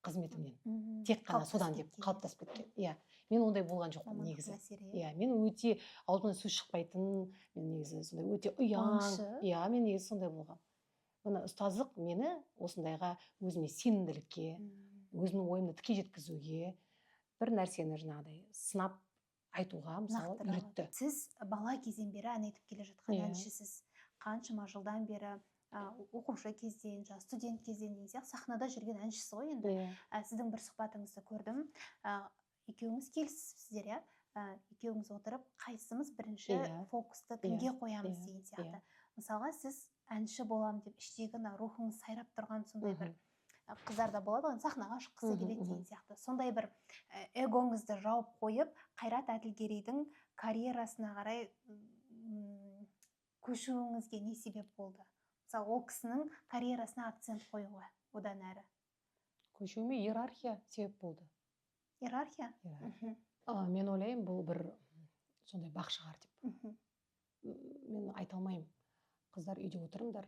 [SPEAKER 2] қызметімнен. Тек қана содан деп қалыптасып кеткен. Мен ондай болған жоқпын негізі. Мен өте аузымнан сөз шықпайтын, мен негізі сондай өте ұяң. Мен негізі сондай болғам. Мына ұстаздық мені осындайға өзіме сенімділікке, өзімнің ойымды тіке жеткізуге, бір нәрсені жаңағыдай сынап айтуға мысалы үйретті.
[SPEAKER 1] Сіз бала кезден бері ән айтып келе жатқан әншісіз. Қаншама жылдан бері оқушы кезден, студент кезден деген сияқты сахнада жүрген әншісіз ғой енді. Сіздің бір сұхбатыңызды көрдім. Екеуіңіз келісіпсіздер, екеуіңіз отырып, қайсымыз бірінші фокусты кімге қоямыз деген сияқты. Мысалға сіз әнші болам деп іштегі рухыңыз сайрап тұрған сондай бір қыздар да болады, сахнаға шыққысы келеді деген сияқты. Сондай бір эгоңызды жауып қойып, Қайрат Әділгерейдің карьерасына қарай көшуіңізге не себеп болды? Мысалы, ол кісінің карьерасына акцент қоюға одан әрі.
[SPEAKER 2] Көшуіме иерархия себеп болды.
[SPEAKER 1] Иерархия?
[SPEAKER 2] Мен ойлаймын, бұл бір сондай бақ шығар деп. Мен айта алмаймын. Қыздар үйде отырыңдар,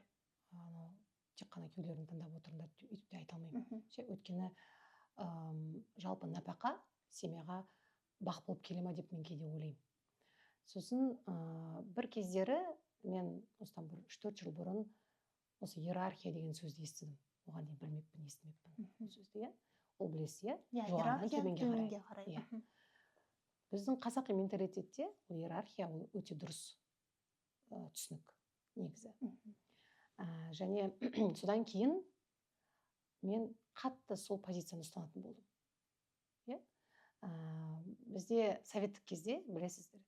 [SPEAKER 2] тек қана күйеулерін тыңдап отырыңдар деп айта алмаймын. Өйткені жалпы нәпақа семьяға бақ болып келе ма деп мен кейде ойлаймын. Сосын бір кездері мен осыдан бір 3-4 жыл бұрын осы иерархия деген сөзді естідім. Оған дейін білмеппін, естімеппін ол сөзді, иә. Ол білесіз, иә? Жоғарыдан төменге қарай. Иә. Біздің қазақи менталитетте ол иерархия ол өте дұрыс түсінік негізі. Және содан кейін мен қатты сол позицияны ұстанатын болдым. Иә? Бізде советтік кезде, білесіздер,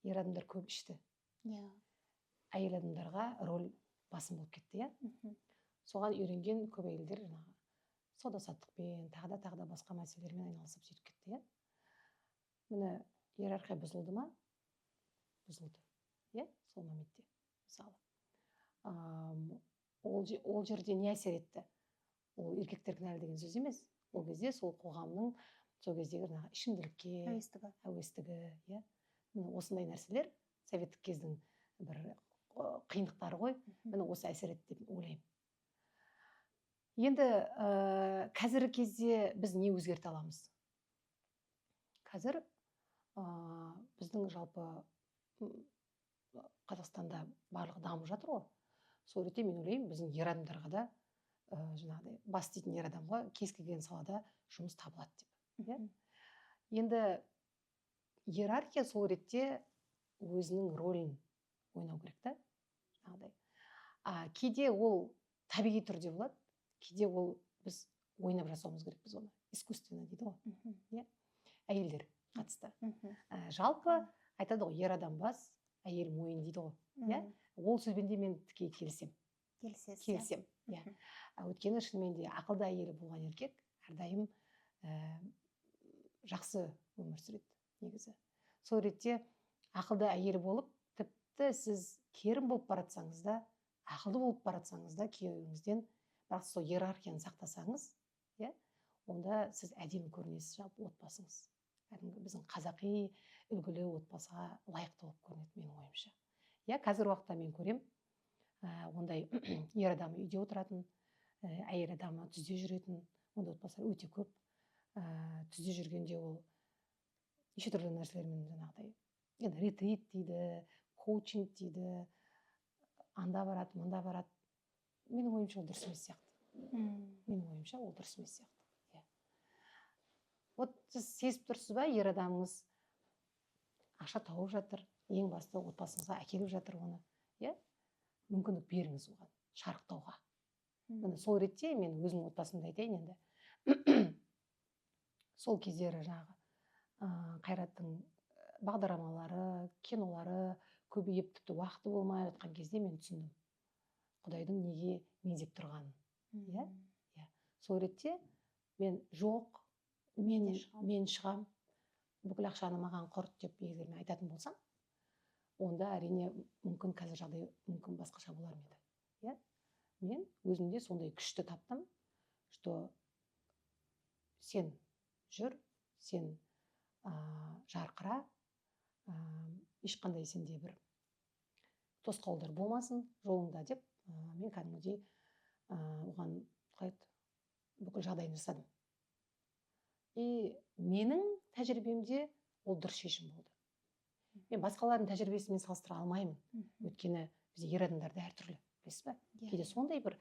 [SPEAKER 2] ер адамдар көп ішті.
[SPEAKER 1] Иә.
[SPEAKER 2] Әйел адамдарға роль басым болып кетті, иә? Соған үйренген көп әйелдер жаңағы сауда-саттықпен, тағы да басқа мәселелермен айналысып сөйтіп кетті, иә? Міне, иерархия бұзылды ма? Бұзылды. Иә? Сол мометте, мысалы. Ол жерде не әсер етті? Ол еркектер кінәлі деген сөз емес. Ол кезде сол қоғамның сол кездегі ішімділікке әуестігі, иә? Осындай нәрселер советтік кездің бір қиындықтары ғой. Міне осы әсер етті деп ойлаймын. Енді қазіргі кезде біз не өзгерте аламыз? Қазір біздің жалпы Қазақстанда барлығы дамып жатыр ғой. Сол ретте мен ойлаймын, біздің ер адамдарға да жаңағыдай бас дейтін ер адамға кез келген салада жұмыс табылады деп. Енді иерархия сол ретте өзінің рөлін ойнау керек та. Кейде ол табиғи түрде болады, кейде ол біз ойнап жасауымыз керекпіз оны. Искусственно дейді ғой. Әйелдер қатысты. Жалпы айтады ғой, ер адам бас, әйел мойын дейді ғой. Ол сөзбен де мен тікей келісем. Келісем. Өйткені шынымен де ақылды әйелі болған еркек әрдайым жақсы өмір сүреді негізі. Сол ретте ақылды әйелі болып, тіпті сіз керім болып баратсаңыз да, ақылды болып баратсаңыз да күйеуіңізден, бірақ сол иерархияны сақтасаңыз, онда сіз әдемі көрінесіз жалпы отбасыңыз. Біздің қазақи үлгілі отбасыға лайықты болып көрінеді менің ойымша. Қазір уақытта мен көрем, ондай ер адамы үйде отыратын, әйел адамы түзде жүретін, ондай отбасылар өте көп. Түзде жүргенде ол неше түрлі нәрселермен жаңағыдай, енді ретрит дейді, коучинг дейді, анда барады, мында барады. Менің ойымша ол дұрыс емес сияқты. Вот сіз сезіп тұрсыз ба, ер адамыңыз ақша тауып жатыр, ең басты отбасыңызға әкеліп жатыр оны. Мүмкіндік беріңіз оған, шарықтауға. Сол ретте мен өзімнің отбасымды айтайын енді. Сол кездері жаңағы Қайраттың бағдарламалары, кинолары көбейіп, тіпті уақыты болмай жатқан кезде мен түсіндім Құдайдың неге меңзеп тұрғанын. Сол ретте мен жоқ, мен шығам, бүкіл ақшаны маған құрт деп егер мен айтатын болсам, онда әрине мүмкін қазір жағдай мүмкін басқаша болар еді. Мен өзімде сондай күшті таптым, что сен жүр, сен жарқыра, ешқандай сенде бір тосқауылдар болмасын жолыңда деп, мен кәдімгідей оған бүкіл жағдайын жасадым. И менің тәжірибемде ол дұрыс шешім болды. Мен басқалардың тәжірибесімен салыстыра алмаймын. Өйткені бізде ер адамдар да әртүрлі, білесіз бе? Кейде сондай бір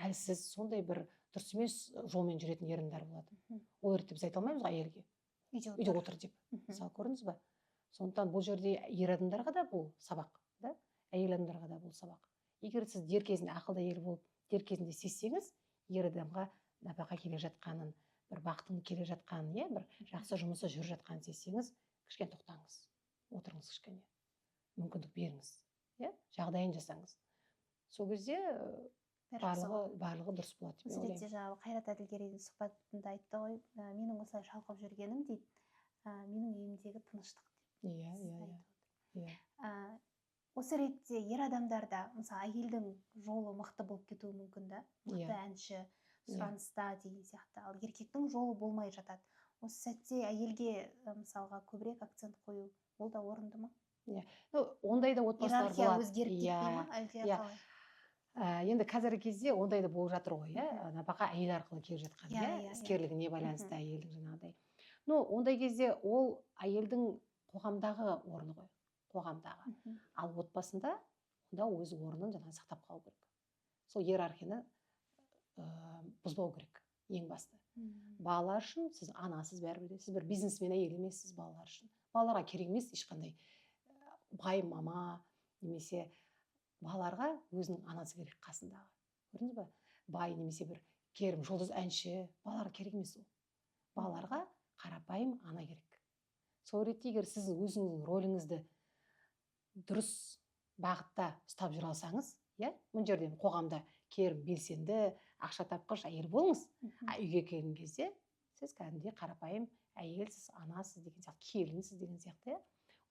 [SPEAKER 2] әлсіз, сондай бір дұрыс емес жолмен жүретін ер адамдар болады. Ол ретте біз айта алмаймыз әйелге, үйде отыр деп. Мысалы, көрдіңіз бе? Сондықтан бұл жерде ер адамдарға да бұл сабақ, әйел адамдарға да бұл сабақ. Егер сіз дер кезінде ақылды әйел болып, дер кезінде сезсеңіз, ер адамға нәпақа келе жатқанын, бір бақыттың келе жатқанын, бір жақсы жұмысы жүріп жатқанын сезсеңіз, кішкене тоқтаңыз, отырыңыз кішкене, мүмкіндік беріңіз, жағдайын жасаңыз. Сол кезде барлығы дұрыс болады деп ойлаймын.
[SPEAKER 1] Осы ретте жаңағы Қайрат Әділгерейдің сұхбатында айтты ғой, менің осылай шалқып жүргенім дейді, менің үйімдегі тыныштық деп. Осы ретте ер адамдарда, мысалы, әйелдің жолы мықты болып кетуі мүмкін да, мықты әнші, сұраныста деген сияқты, ал еркектің жолы болмай жатады. Осы сәтте әйелге мысалға көбірек акцент қою, ол да орынды ма?
[SPEAKER 2] Ондай да отбасылар болады.
[SPEAKER 1] Иерархия өзгеріп кетпей ма, әлде қалай?
[SPEAKER 2] енді қазіргі кезде ондай да болып жатыр ғой, иә, нәпақа әйел арқылы келіп жатқан, иә, іскерлігіне байланысты әйелдің жаңағыдай. Ну, ондай кезде ол әйелдің қоғамдағы орны ғой, қоғамдағы. Ал отбасында онда өз орнын жаңағы сақтап қалу керек. Сол иерархияны бұзбау керек ең басты. Балалар үшін сіз анасыз бәрібір де, сіз бір бизнесмен әйел емессіз балалар үшін. Балаларға керек емес ешқандай бай мама немесе балаларға өзінің анасы керек қасындағы. Көрдіңіз ба? Бай немесе бір керім жұлдыз әнші балаларға керек емес ол. Балаларға қарапайым ана керек. Сол ретте егер сіз өзіңіздің рөліңізді дұрыс бағытта ұстап жүре алсаңыз, иә, мына жерден қоғамда керім белсенді ақша тапқыш әйел болыңыз, үйге келген кезде сіз кәдімгідей қарапайым әйелсіз, анасыз деген сияқты, келінсіз деген сияқты,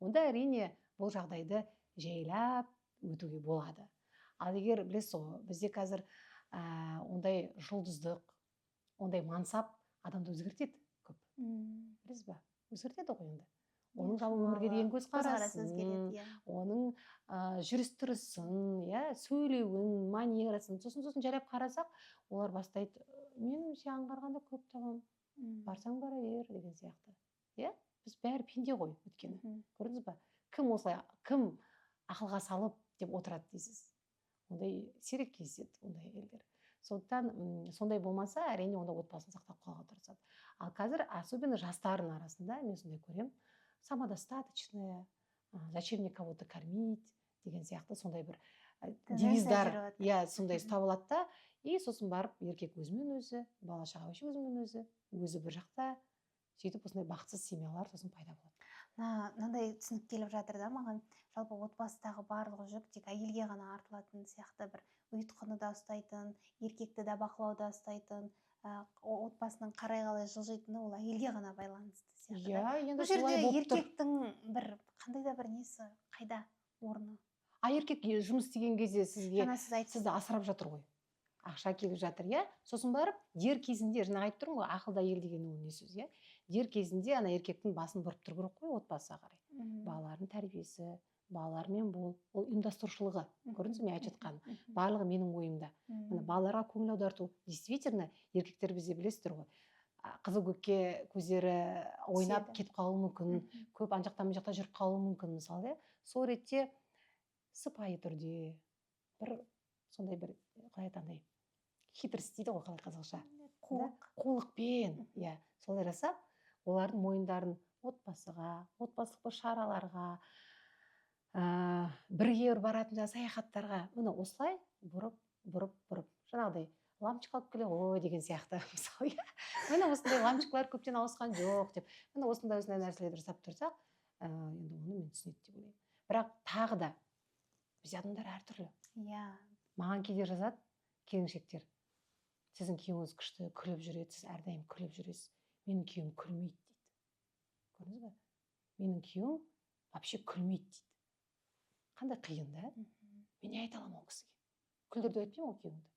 [SPEAKER 2] онда әрине бұл жағдайды жайлап өтуге болады. Ал егер білесіз ғой, бізде қазір ондай жұлдыздық, ондай мансап адамды өзгертеді көп. Білесіз ба? Өзгертеді ғой енді. Оның жалпы өмірге деген көзқарасын, оның жүріс-тұрысын, сөйлеуін, манерасын, сосын жайлап қарасақ, олар бастайды, мен саған қарағанда көп табамын, барсаң бара бер деген сияқты. Біз бәрі пенде ғой өткені. Көрдіңіз ба? Кім осылай, кім ақылға салып деп отырады дейсіз. Ондай сирек кездеседі ондай әйелдер. Сондықтан сондай болмаса, әрине онда отбасын сақтап қалуға тырысады. Ал қазір особенно жастардың арасында мен сондай көремін, самодостаточная, зачем мне кого-то кормить деген сияқты сондай бір девиздар, сондай ұстап алады да, и сосын барып еркек өзімен өзі, бала шаға өзімен өзі бір жақта, сөйтіп осындай бақытсыз семьялар сосын пайда болады.
[SPEAKER 1] Мынандай түсінік келіп жатыр да маған, жалпы отбасыдағы барлық жүк тек әйелге ғана артылатын сияқты, бір ұйытқыны да ұстайтын, еркекті де бақылауда ұстайтын, отбасының қалай жылжитыны ол әйелге ғана байланысты сияқты. Бұл жерде еркектің бір қандай да бір несі қайда орны?
[SPEAKER 2] Еркек жұмыс істеген кезде сізді асырап жатыр ғой. Ақша келіп жатыр, сосын барып дер кезінде, жаңа айтып тұрмын ғой, ақылды әйел деген ол не сөз, дер кезінде ана еркектің басын бұрып тұру керек қой отбасыға қарай. Балалардың тәрбиесі, балалармен ол ұйымдастырушылығы. Көрдіңіз бе, мен айтып жатқаным, барлығы менің ойымда. Балаларға көңіл аударту, действительно, еркектер бізде білесіздер ғой, қызыл көкке көздері ойнап кетіп қалуы мүмкін, көп ана жақтан бұл жақта жүріп қалуы мүмкін, мысалы. Сол ретте сыпайы түрде, бір сондай бір қалай айтқандай хитрость дейді ғой, қалай қазақша, қулықпен, солай жасап, олардың мойындарын отбасыға, отбасылық бір шараларға, бірге баратын саяхаттарға, міне осылай бұрып, жаңағыдай лампочка алып келе ғой деген сияқты, мысалы, міне осындай лампочкалар көптен ауысқан жоқ деп, міне осындай нәрселерді жасап тұрсақ, енді оны мен түсінеді деп ойлаймын. Бірақ тағы да бізде адамдар әртүрлі. Маған кейде жазады келіншектер, сіздің күйеуіңіз күшті, күліп жүреді, сіз әрдайым күліп жүресіз, менің күйеуім күлмейді дейді. Көрдіңіз ба? Менің күйеуім вообще күлмейді дейді. Қандай қиын да? Мен не айта аламын ол кісіге? Күлдір деп айтпаймын ол күйеуімді.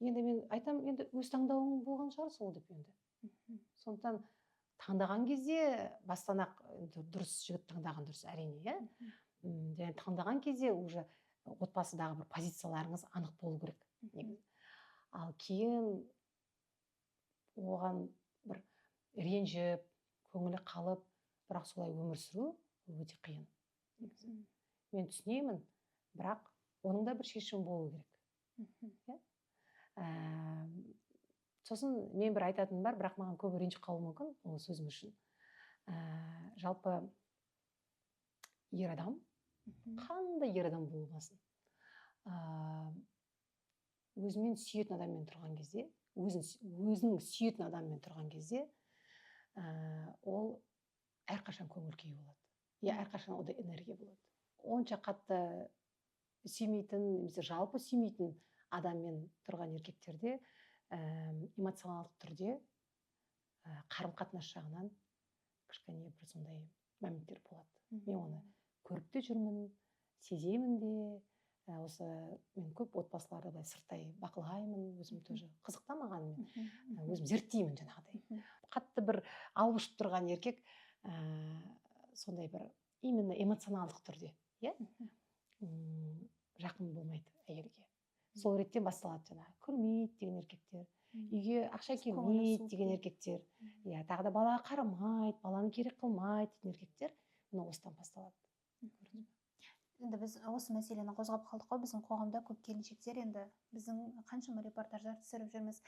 [SPEAKER 2] Енді мен айтамын, енді өз таңдауың болған шығар сол деп енді. Сондықтан таңдаған кезде бастан-ақ дұрыс жігіт таңдаған дұрыс, әрине, және таңдаған кезде уже отбасыдағы бір позицияларыңыз анық болу керек. Ал кейін оған бір ренжіп, көңілі қалып, бірақ солай өмір сүру өте қиын. Мен түсінемін, бірақ оның да бір шешімі болу керек. Сосын мен бір айтатыным бар, бірақ маған көп ренжіп қалуы мүмкін ол сөзім үшін. Жалпы ер адам, қандай ер адам болмасын, өзімен сүйетін адаммен тұрған кезде, өзінің сүйетін адаммен тұрған кезде, ол әрқашан көңіл күй болады. Әрқашан ода энергия болады. Онша қатты сүймейтін, немесе жалпы сүймейтін адаммен тұрған еркектерде эмоционалдық түрде қарым-қатынас жағынан кішкене бір сондай моменттер болады. Мен оны көріп те жүрмін, сеземін де, осы мен көп отбасыларды былай сырттай бақылаймын, өзім тоже қызықта маған, өзім зерттеймін жаңағыдай. Қатты бір алып ұшып тұрған еркек сондай бір именно эмоционалдық түрде, жақын болмайды әйелге. Сол реттен басталады жаңағы күлмейді деген еркектер, үйге ақша келмейді деген еркектер, иә, тағы да балаға қарамайды, баланы керек қылмайды деген еркектер, мына осыдан басталады.
[SPEAKER 1] Енді біз осы мәселені қозғап қалдық қой, біздің қоғамда көп келіншектер, енді біздің қаншама репортаждар түсіріп жүрміз,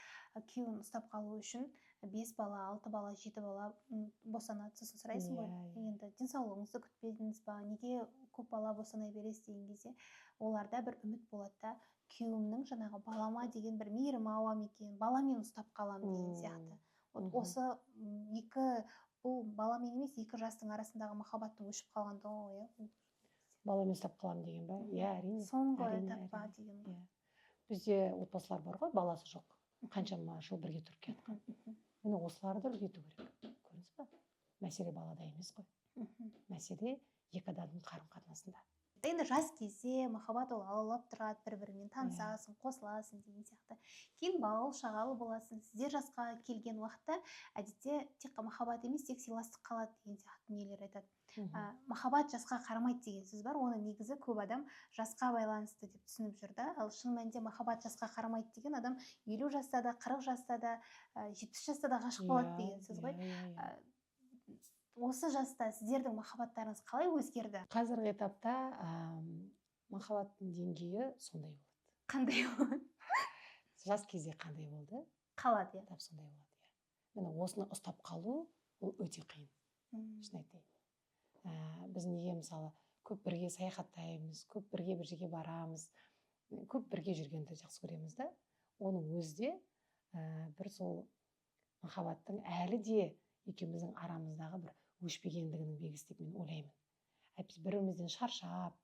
[SPEAKER 1] күйеуін ұстап қалу үшін 5 бала, 6 бала, 7 бала босанады, сосын сұрайсың ғой, енді денсаулығыңызды күтпедіңіз ба, неге көп бала босанай бересіз деген кезде, оларда бір үміт болады да, күйеуімнің жаңағы балама деген бір мейірімі ауам екен, баламен ұстап қалам деген сияқты. Осы бұл баламен емес, екі жастың арасындағы махаббаттың өшіп қалғандығы ғой,
[SPEAKER 2] баламен ұстап қаламын деген ба? Иә, әрине.
[SPEAKER 1] Соңғы этапқа деген ба?
[SPEAKER 2] Бізде отбасылар бар ғой, баласы жоқ. Қаншама жыл бірге тұрып келатқан. Міне осыларды үлгерту керек. Көрдіңіз ба? Мәселе балада емес қой. Мәселе екі адамның қарым-қатынасында.
[SPEAKER 1] Енді жас кезде махаббат ол алалап тұрады, бір-бірімен танысасың, қосыласың деген сияқты. Кейін балалы шағалы боласың. Сіздер жасқа келген уақытта әдетте тек махаббат емес, тек сыйластық қалады деген сияқты дүниелер айтады. Махаббат жасқа қарамайды деген сөз бар. Оны негізі көп адам жасқа байланысты деп түсініп жүр да. Ал шын мәнінде махаббат жасқа қарамайды деген адам 50 жаста да, 40 жаста да, 70 жаста да ғашық болады деген сөз ғой. Осы жаста сіздердің махаббаттарыңыз қалай өзгерді?
[SPEAKER 2] Қазіргі этапта махаббаттың деңгейі сондай болады.
[SPEAKER 1] Қандай болады?
[SPEAKER 2] Жас кезде қандай болды?
[SPEAKER 1] Қалады, иә.
[SPEAKER 2] Сондай болады, иә. Міне осыны ұстап қалу ол өте қиын. Шын айтайын. Біз неге мысалы көп бірге саяхаттаймыз, көп бірге бір жерге барамыз, көп бірге жүргенді жақсы көреміз да. Оның өзі де бір сол махаббаттың әлі де екеуміздің арамыздағы бір өшпегендігінің белгісі деп мен ойлаймын. Біз бірімізден шаршап,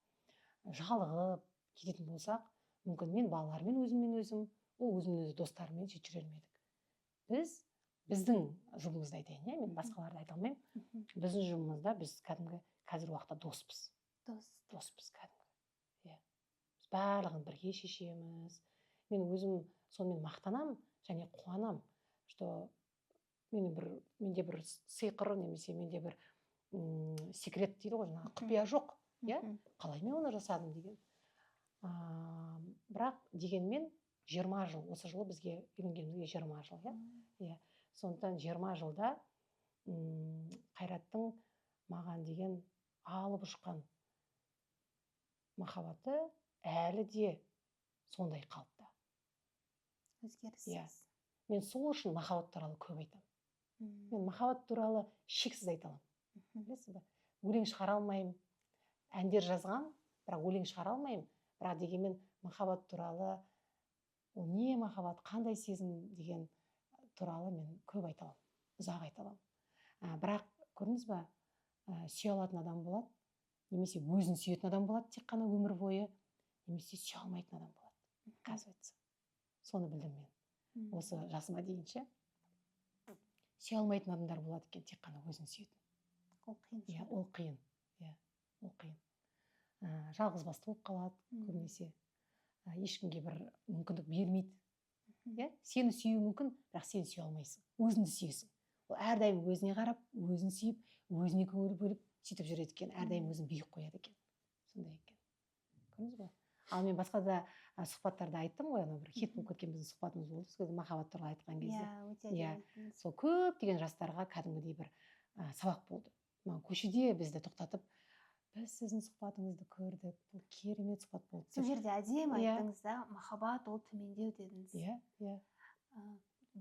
[SPEAKER 2] жалығып кететін болсақ, мүмкін мен балалармен өзім, ол өзімнің достарымен сөйтіп жүре алмедік. Біздің жұмымызда айтайын, мен басқаларды айта алмаймын. Біздің жұмымызда біз кәдімгі қазір уақытта доспыз. Доспыз кәдімгі. Біз барлығын бірге шешеміз. Мен өзім сонымен мақтанам және қуанам, что менде бір сиқыр немесе менде бір секрет дейді ғой, жаңағы құпия жоқ. Қалай мен оны жасадым деген. Бірақ дегенмен 20 жыл, осы жылы бізге үйленгенімізге 20 жыл. Сондықтан 20 жылда Қайраттың маған деген алып ұшқан махаббаты әлі де сондай қалыпта.
[SPEAKER 1] Өзгеріссіз.
[SPEAKER 2] Мен сол үшін махаббат туралы көп айтамын. Мен махаббат туралы шексіз айта аламын. Білесіз бе? Өлең шығара алмаймын. Әндер жазған, бірақ өлең шығара алмаймын. Бірақ дегенмен махаббат туралы, ол не махаббат, қандай сезім деген туралы мен көп айта аламын. Ұзақ айта аламын. Бірақ көрдіңіз бе, сүйе алатын адам болады, немесе өзін сүйетін адам болады тек қана өмір бойы, немесе сүйе алмайтын адам болады. Оказывается. Соны білдім мен. Осы жасыма дейінше сүйе алмайтын адамдар болады екен, тек қана өзін сүйетін. Ол қиын. Ол қиын. Жалғызбасты болып қалады көбінесе. Ешкімге бір мүмкіндік бермейді. Сені сүю мүмкін, бірақ сен сүйе алмайсың. Өзіңді сүйесің. Ол әрдайым өзіне қарап, өзін сүйіп, өзіне көңіл бөліп, сөйтіп жүреді екен, әрдайым өзін биік қояды екен. Сондай екен. Көрдіңіз бе? Ал мен басқа да сұхбаттарда айттым ғой, бір хит болып кеткен біздің сұхбатымыз болды, сол махаббат туралы айтқан кезде. Сол көптеген жастарға кәдімгідей бір сабақ болды. Көшеде бізді тоқтатып, біз сіздің сұхбатыңызды көрдік, бұл керемет сұхбат болды.
[SPEAKER 1] Сол жерде әдемі айттыңыз да, махаббат ол төмендеу дедіңіз.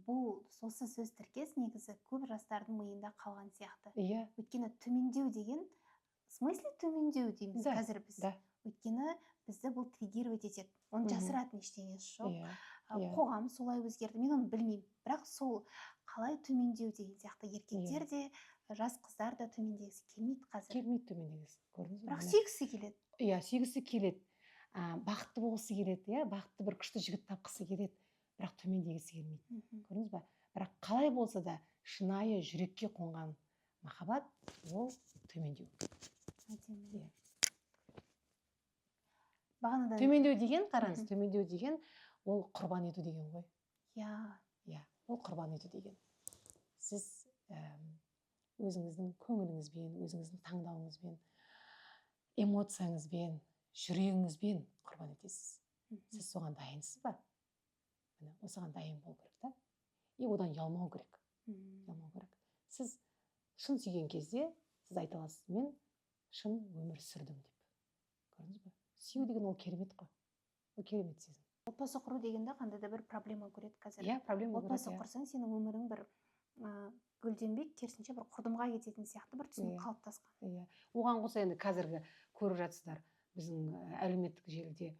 [SPEAKER 1] Бұл осы сөз тіркес негізі көп жастардың миында қалған сияқты. Өйткені төмендеу деген, в смысле төмендеу дейміз қазір біз. Өйткені бізді бұл триггировать етеді. Оны жасыратын ештеңесі жоқ. Қоғам солай өзгерді. Мен оны білмеймін. Бірақ сол қалай төмендеу деген сияқты еркектер де, жас қыздар да төмендегісі келмейді қазір.
[SPEAKER 2] Келмейді төмендегісі. Көрдіңіз бе?
[SPEAKER 1] Бірақ сүйгісі келеді.
[SPEAKER 2] Сүйгісі келеді. Бақытты болғысы келеді, бақытты бір күшті жігіт тапқысы келеді. Бірақ төмендегісі келмейді. Көрдіңіз бе? Бірақ қалай болса да шынайы жүрекке қонған махаббат ол төмендеу. Төмендеу деген, қараңыз, төмендеу деген ол құрбан ету деген ғой. Ол құрбан ету деген. Сіз өзіңіздің көңіліңізбен, өзіңіздің таңдауыңызбен, эмоцияңызбен жүрегіңізбен құрбан етесіз. Сіз соған дайынсыз ба? Міне осыған дайын болу керек та. И одан ұялмау керек. Ұялмау керек. Сіз шын сүйген кезде сіз айта аласыз, мен шын өмір сүрдім деп. Көрдіңіз бе? Сүю деген ол керемет қой. Ол керемет сезім.
[SPEAKER 1] Отбасы құру дегенде қандай да бір проблема көреді қазір.
[SPEAKER 2] Иә, проблема көреді.
[SPEAKER 1] Отбасы құрсаң, сенің өмірің бір гүлденбейді, керісінше бір құрдымға кететін сияқты бір түсінік қалыптасқан.
[SPEAKER 2] Иә. Оған қоса енді қазіргі көріп жатсыздар, біздің әлеуметтік желіде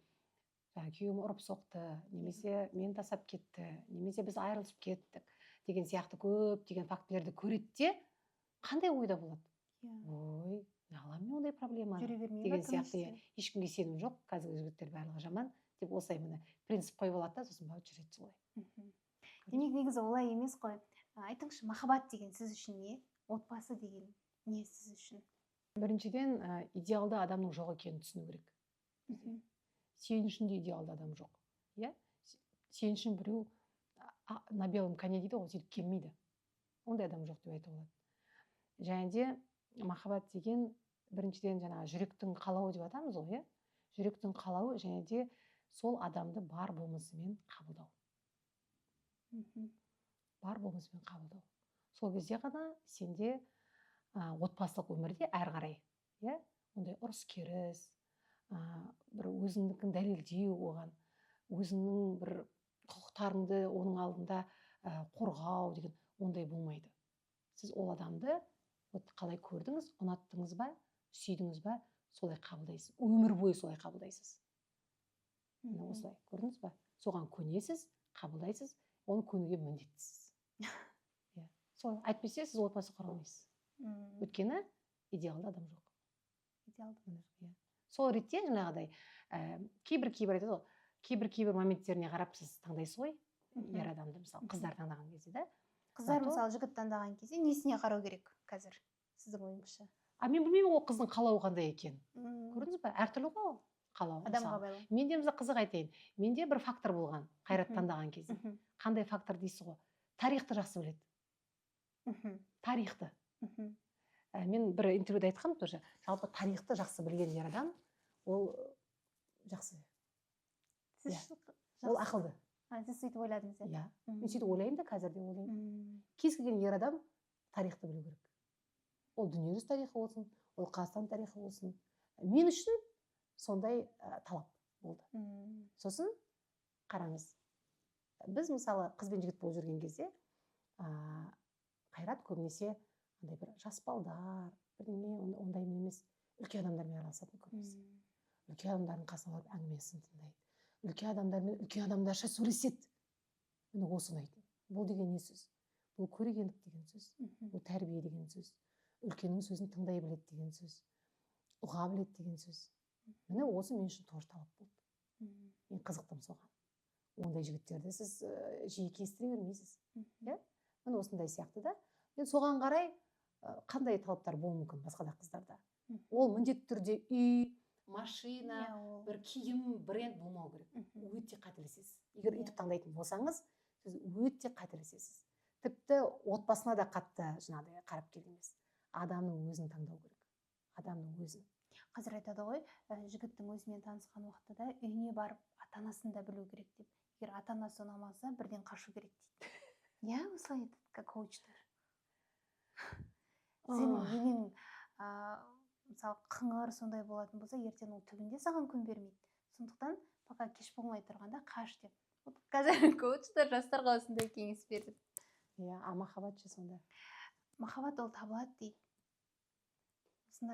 [SPEAKER 2] күйеуім ұрып соқты, немесе мен тастап кетті, немесе біз айырылысып кеттік деген сияқты көптеген фактілерді көреді де, қандай ойда болады? Ой, неғыламын мен ондай проблема деген сияқты. Ешкімге сенім жоқ, қазіргі жігіттер барлығы жаман деп осылай міне принцип қойып алады да, сосын барып жүреді солай.
[SPEAKER 1] Демек негізі олай емес қой. Айтыңызшы, махаббат деген сіз үшін не? Отбасы деген не сіз үшін?
[SPEAKER 2] Біріншіден, идеалды адамның жоқ екенін түсіну керек. Сен үшін де идеалды адам жоқ. Иә? Сен үшін біреу на белом коне дейді ғой, сөйтіп келмейді. Ондай адам жоқ деп айтуға болады. Және де махаббат деген біріншіден жаңағы жүректің қалауы деп атамыз ғой, иә? Жүректің қалауы және де сол адамды бар болмысымен қабылдау. Бар болмысымен қабылдау. Сол кезде ғана сенде отбасылық өмірде әр қарай, иә? Ондай ұрыс керіс, бір өзіңдікін дәлелдеу оған, өзіңнің бір құқықтарыңды оның алдында қорғау деген ондай болмайды. Сіз ол адамды қалай көрдіңіз, ұнаттыңыз ба, сүйдіңіз ба, солай қабылдайсыз. Өмір бойы солай қабылдайсыз. Осылай, көрдіңіз ба? Соған көнесіз, қабылдайсыз, оны көнуге міндеттісіз. Солай, әйтпесе сіз отбасы құра алмайсыз. Өйткені идеалды адам жоқ. Идеалды. Сол ретте жаңағыдай кейбір айтады ғой, кейбір моменттеріне қарап сіз таңдайсыз ғой, ер адамды, мысалы, қыздар таңдаған кезде, да?
[SPEAKER 1] Қыздар мысалы жігіт таңдаған кезде несіне қарау керек қазір сіздің ойыңызша?
[SPEAKER 2] Мен білмеймін ол қыздың қалауы қандай екен. Көрдіңіз ба? Әртүрлі ғой қалау.
[SPEAKER 1] Адамға байланысты.
[SPEAKER 2] Менде мысалы қызық айтайын. Менде бір фактор болған, Қайрат таңдаған кезде. Қандай фактор дейсіз ғой? Тарихты жақсы біледі. Тарихты. Мен бір интервьюда айтқам тоже, жалпы тарихты жақсы білген ер адам, ол жақсы. Ол ақылды.
[SPEAKER 1] Сіз сөйтіп ойладыңыз,
[SPEAKER 2] иә? Мен сөйтіп ойлаймын да, қазір де ойлаймын. Кез келген ер адам тарихты білу керек. Ол дүниежүзі тарихы болсын, ол Қазақстан тарихы болсын. Мен үшін сондай талап болды. Сосын қараңыз, біз мысалы қыз бен жігіт болып жүрген кезде Қайрат көбінесе бір жас балдар, ондай емес, үлкен адамдармен араласатын көбінесе. Үлкен адамдардың қасына барып әңгімесін тыңдайды. Үлкен адамдармен үлкен адамдарша сөйлеседі. Мені осы ұнайтын. Бұл деген не сөз? Бұл көрегендік деген сөз. Бұл тәрбие деген сөз. Үлкеннің сөзін тыңдай біледі деген сөз. Ұға біледі деген сөз. Міне осы мен үшін тоже талап болды. Мен қызықтым соған. Ондай жігіттерді сіз жиі кездестіре бермейсіз. Міне осындай сияқты да. Мен соған қарай қандай талаптар болуы мүмкін басқа да қыздарда. Ол міндетті түрде үй, машина, бір киім, бренд болмау керек. Өте қателесесіз. Егер үйтіп таңдайтын болсаңыз, сіз өте қателесесіз. Тіпті отбасына да қатты жаңағыдай қарап келдіңіз. Адамның өзін таңдау керек. Адамның өзін.
[SPEAKER 1] Қазір айтады ғой, жігіттің өзімен танысқан уақытта да үйіне барып ата-анасын да білу керек деп. Егер ата-анасы ұнамаса, бірден қашу керек дейді. Иә, осылай айтады, как коучтар. Сенің енең мысалы қыңыр сондай болатын болса, ертең ол түбінде саған күн бермейді. Сондықтан пока кеш болмай тұрғанда қаш деп. Қазір коучтар жастарға осындай кеңес береді.
[SPEAKER 2] Иә, махаббат ше сонда.
[SPEAKER 1] Махаббат ол табылады дейді.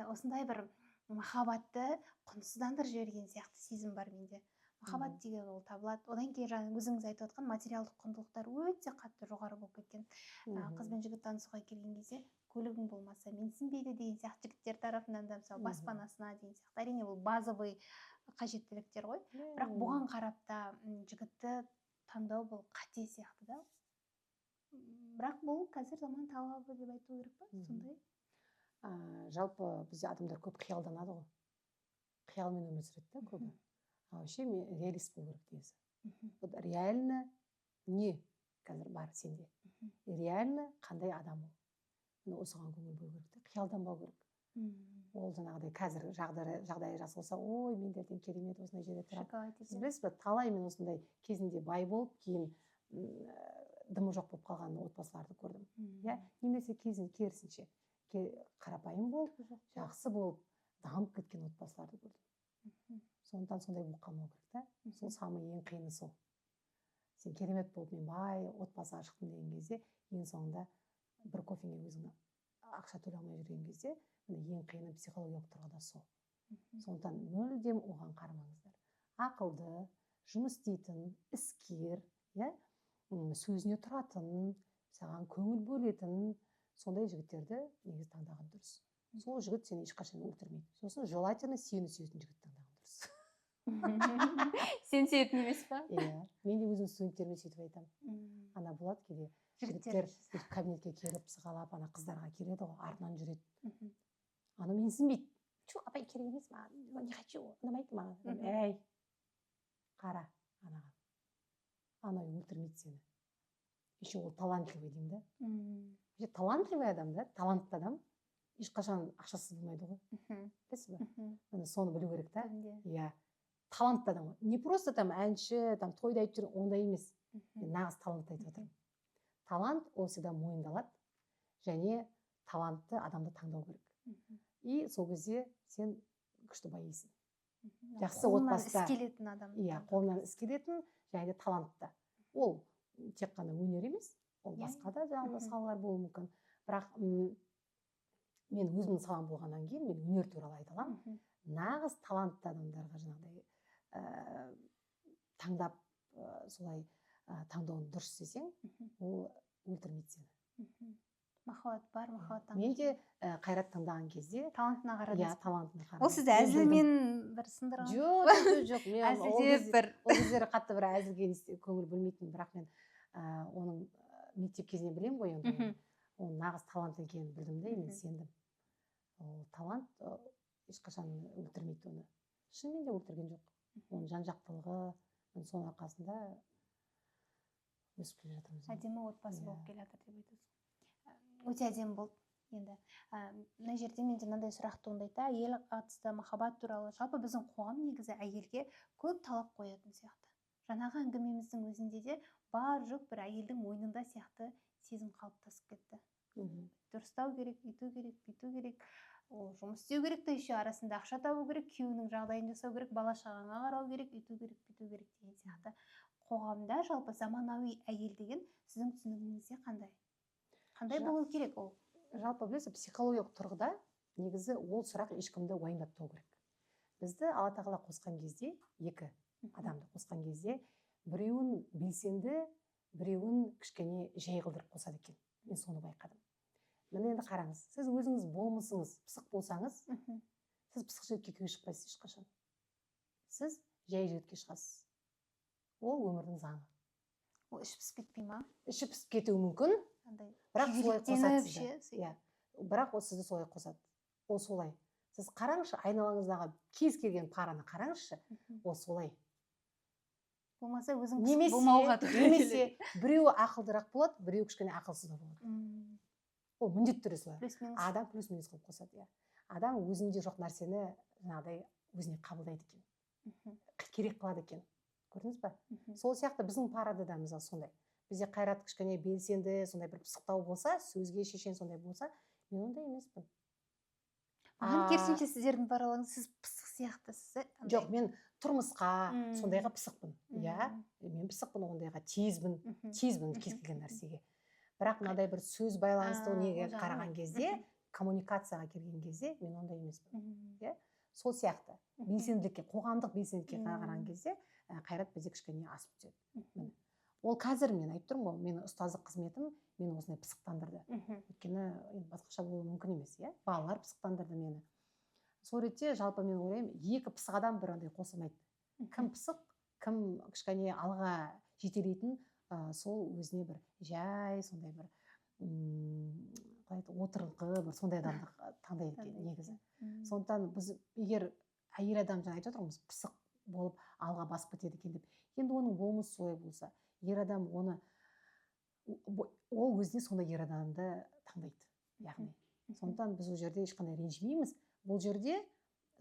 [SPEAKER 1] Осындай бір махаббатты құнсыздандырып жіберген сияқты сезім бар менде. Махаббат деген ол табылады. Одан кейін жаңа өзіңіз айтып отқан материалдық құндылықтар өте қатты жоғары болып кеткен. Қыз бен жігіт танысуға келген кезде көлігің болмаса менсінбейді деген сияқты жігіттер тарапынан да мысалы баспанасына деген сияқты. Әрине бұл базовый қажеттіліктер ғой. Бірақ бұған қарап та жігітті таңдау бұл қате сияқты да. Бірақ бұл қазір заман талабы деп айту керек па? Сондай.
[SPEAKER 2] Жалпы бізде адамдар көп қиялданады ғой. Қиялмен өмір сүреді да көбі. Вообще мен реалист болу керек дейсіз. Вот реально не қазір бар сенде. Реально қандай адам ол. Осыған көңіл бөлу керек те, қиялданбау керек. ол жаңағыдай қазір жағдайы жақсы болса, ой мендерден керемет осындай жерде тұрады.
[SPEAKER 1] Шоколад
[SPEAKER 2] Сіз білесіз бе, талай мен осындай кезінде бай болып, кейін дымы жоқ болып қалған отбасыларды көрдім. Иә, немесе керісінше қарапайым болып, жақсы болып, дамып кеткен отбасыларды көрдім. Сондықтан сондай болып қалмау керек та. Сол самый ең қиыны сол. Сен керемет болып, мен бай отбасыға шықтым деген кезде, ең соңында бір кофеге өзің ақша төлей алмай жүрген кезде, ең қиыны психологиялық тұрғыда сол. Сондықтан мүлдем оған қарамаңыздар. Ақылды, жұмыс істейтін, іскер, сөзіне тұратын, саған көңіл бөлетін, сондай жігіттерді негізі таңдаған дұрыс. Сол жігіт сені ешқашан өлтірмейді. Сосын желательно сені сүйетін жігіт таңдаған дұрыс.
[SPEAKER 1] Сен сүйетін емес па?
[SPEAKER 2] Иә, мен де өзім студенттеріме сөйтіп айтамын. Ана болады кейде жігіттер кабинетке келіп сығалап, ана қыздарға келеді ғой, артынан жүреді. Ана менсінбейді. Чу, апай керек емес маған, не хочу, ұнамайды маған. Әй, қара анаға. Анау өлтірмейді сені. Еще ол талантливый деймін да. Талантливый адам да, талантты адам ешқашан ақшасыз болмайды ғой. Білесіз бе? Соны білу керек та. Иә. Талантты адам. Не просто там әнші, там тойда айтып жүр, ондай емес. Нағыз талантты айтып отырмын. Талант ол всегда мойындалады, және талантты адамды таңдау керек. И сол кезде сен күшті байисың. Жақсы отбасыда.
[SPEAKER 1] Қолынан іс келетін адам.
[SPEAKER 2] Иә, қолынан іс келетін, және де талантты. Ол тек қана өнер емес, ол басқа да жаңағы салалар болуы мүмкін. Бірақ мен өзімнің салам болғаннан кейін, мен өнер туралы айта аламын. Нағыз талантты адамдарға жаңағыдай таңдап, солай таңдауын дұрыс істесең, ол өлтірмейді сені.
[SPEAKER 1] Махаббат бар, махаббаттан.
[SPEAKER 2] Мен де Қайрат таңдаған кезде
[SPEAKER 1] талантына қарадыңыз.
[SPEAKER 2] Иә, талантына қарадым.
[SPEAKER 1] Ол сізді әзілмен бір сындырған?
[SPEAKER 2] Жоқ.
[SPEAKER 1] Әзілдеп бір.
[SPEAKER 2] Ол кездері қатты бір әзілге көңіл бөлмейтін, бірақ мен оның мектеп кезінен білем ғой енді. Оның нағыз талант екенін білдім де, мен сендім. Ол талант ешқашан өлтірмейді оны. Шынымен де өлтірген жоқ. Оның жан-жақтылығы, соның арқасында өсіп келе жатырмыз.
[SPEAKER 1] Әдемі отбасы болып келе жатыр деп айтасыз. Өте әдемі болды. Енді мына жерде менде мынандай сұрақ туындайды. Әйел қатысты махаббат туралы, жалпы біздің қоғам негізі әйелге көп талап қоятын сияқты. Жаңағы әңгімеміздің өзінде де бар жоқ бір әйелдің мойнында сияқты сезім қалыптасып кетті. Дұрыстау керек, үйту керек, бүйту керек, жұмыс істеу керек та, еще арасында ақша табу керек, күйеуінің жағдайын жасау керек, бала шағаңа қарау керек, үйту керек, бүйту керек деген сияқты. Қоғамда жалпы заманауи әйел деген сіздің түсінігіңізде қандай? Қандай болу керек ол?
[SPEAKER 2] Жалпы білесіз, психологиялық тұрғыда негізі ол сұрақ ешкімді уайымдатпау керек. Бізді Алла тағала қосқан кезде, екі адамды қосқан кезде, біреуін белсенді, біреуін кішкене жай қылдырып қосады екен. Мен соны байқадым. Міне енді қараңыз, сіз өзіңіз болмысыңыз пысық болсаңыз, сіз пысық жігітке күйеуге шықпайсыз ешқашан. Сіз жай жігітке шығасыз. Ол өмірдің заңы.
[SPEAKER 1] Ол іші пісіп кетпей ма?
[SPEAKER 2] Іші пісіп кетуі мүмкін, бірақ солай қосады сізді. Иә, бірақ ол сізді солай қосады. Ол солай. Сіз қараңызшы, айналаңыздағы кез келген параны қараңызшы, ол солай.
[SPEAKER 1] Болмаса өзің пысық болмауға тура келеді.
[SPEAKER 2] Немесе біреуі ақылдырақ болады, біреуі кішкене ақылсыз да болады. Ол міндетті түрде солай. Адам плюс минус қылып қосады. Адам өзінде жоқ нәрсені жаңағыдай өзіне қабылдайды екен. Керек қылады екен. Көрдіңіз ба? Сол сияқты біздің парада да мысалы сондай. Бізде Қайрат кішкене белсенді, сондай бір пысықтау болса, сөзге шешен сондай болса, мен ондай емеспін.
[SPEAKER 1] Маған керісінше сіздердің параларыңыз, сіз пысық сияқтысыз.
[SPEAKER 2] Жоқ, мен тұрмысқа сондайға пысықпын. Иә, мен пысықпын, ондайға тезбін кез келген нәрсеге. Бірақ мынадай бір сөз байланысты неге қараған кезде, коммуникацияға келген кезде, мен ондай емеспін. Сол сияқты белсенділікке, қоғамдық белсенділікке қараған кезде, Қайрат бізде кішкене асып түседі. Ол қазір мен айтып тұрмын ғой, мен ұстаздық қызметім мені осындай пысықтандырды. Өйткені басқаша болуы мүмкін емес, иә? Балалар пысықтандырды мені. Сол ретте жалпы мен ойлаймын, екі пысық адам бір андай қосылмайды. Кім пысық, кім кішкене алға жетелейтін, сол өзіне бір жай, сондай бір отырыңқы, бір сондай адамды таңдайды екен негізі. Сондықтан біз егер әйел адам жаңа айтып отырмыз, пысық болып алға басып кетеді екен деп. Енді оның болмысы солай болса, ер адам ол өзіне сондай ер адамды таңдайды. Яғни Сондықтан біз ол жерде ешқандай ренжімейміз. Бұл жерде